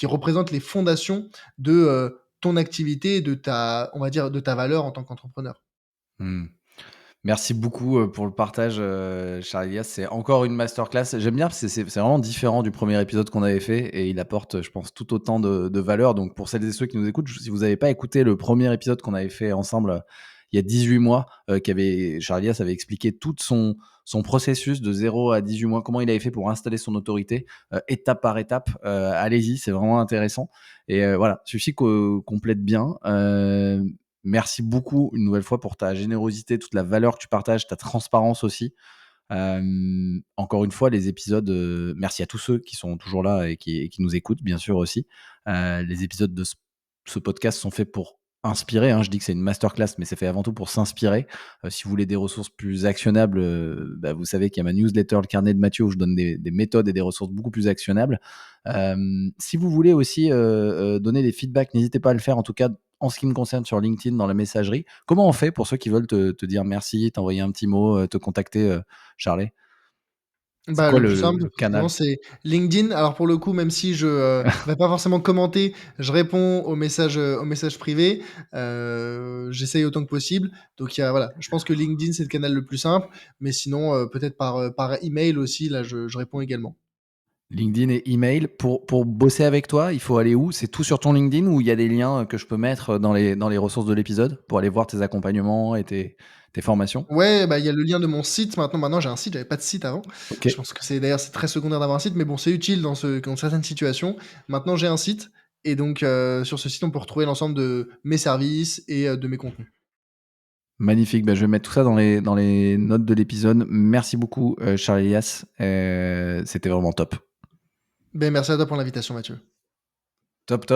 Speaker 2: représente les fondations de ton activité, de on va dire, de ta valeur en tant qu'entrepreneur.
Speaker 1: mmh. Merci beaucoup, pour le partage, Charles Elias. C'est encore une masterclass. J'aime bien parce que c'est vraiment différent du premier épisode qu'on avait fait et il apporte, je pense, tout autant de valeur. Donc pour celles et ceux qui nous écoutent, si vous n'avez pas écouté le premier épisode qu'on avait fait ensemble, il y a 18 mois, Charles Elias avait expliqué tout son processus de 0 à 18 mois, comment il avait fait pour installer son autorité, étape par étape. Allez-y, c'est vraiment intéressant et voilà, suffit qu'on plaide bien. Merci beaucoup une nouvelle fois pour ta générosité, toute la valeur que tu partages, ta transparence aussi. Encore une fois, les épisodes, merci à tous ceux qui sont toujours là et qui nous écoutent, bien sûr aussi. Les épisodes de ce podcast sont faits pour inspirer, hein. Je dis que c'est une masterclass, mais c'est fait avant tout pour s'inspirer. Si vous voulez des ressources plus actionnables, bah, vous savez qu'il y a ma newsletter, le carnet de Mathieu, où je donne des méthodes et des ressources beaucoup plus actionnables. Si vous voulez aussi donner des feedbacks, n'hésitez pas à le faire, en tout cas en ce qui me concerne sur LinkedIn dans la messagerie. Comment on fait pour ceux qui veulent te dire merci, t'envoyer un petit mot, te contacter, Charlet? C'est
Speaker 2: Bah,
Speaker 1: quoi
Speaker 2: le plus
Speaker 1: le
Speaker 2: simple,
Speaker 1: le
Speaker 2: effectivement,
Speaker 1: canal?
Speaker 2: c'est LinkedIn. Alors pour le coup, même si je, vais pas forcément commenter, je réponds aux messages privés. J'essaye autant que possible. Donc il y a voilà, je pense que LinkedIn, c'est le canal le plus simple, mais sinon, peut-être par email aussi, là, je réponds également.
Speaker 1: LinkedIn et email. Pour bosser avec toi, il faut aller où? C'est tout sur ton LinkedIn ou il y a des liens que je peux mettre dans les ressources de l'épisode pour aller voir tes accompagnements et tes formations?
Speaker 2: Ouais, bah, il y a le lien de mon site maintenant j'ai un site, j'avais pas de site avant.
Speaker 1: OK.
Speaker 2: Je pense que c'est très secondaire d'avoir un site, mais bon, c'est utile dans certaines situations. Maintenant, j'ai un site et donc sur ce site, on peut retrouver l'ensemble de mes services et de mes contenus.
Speaker 1: Magnifique, bah, je vais mettre tout ça dans les notes de l'épisode. Merci beaucoup, Charles Elias, c'était vraiment top.
Speaker 2: Beh, merci à toi pour l'invitation, Mathieu.
Speaker 1: Top, top.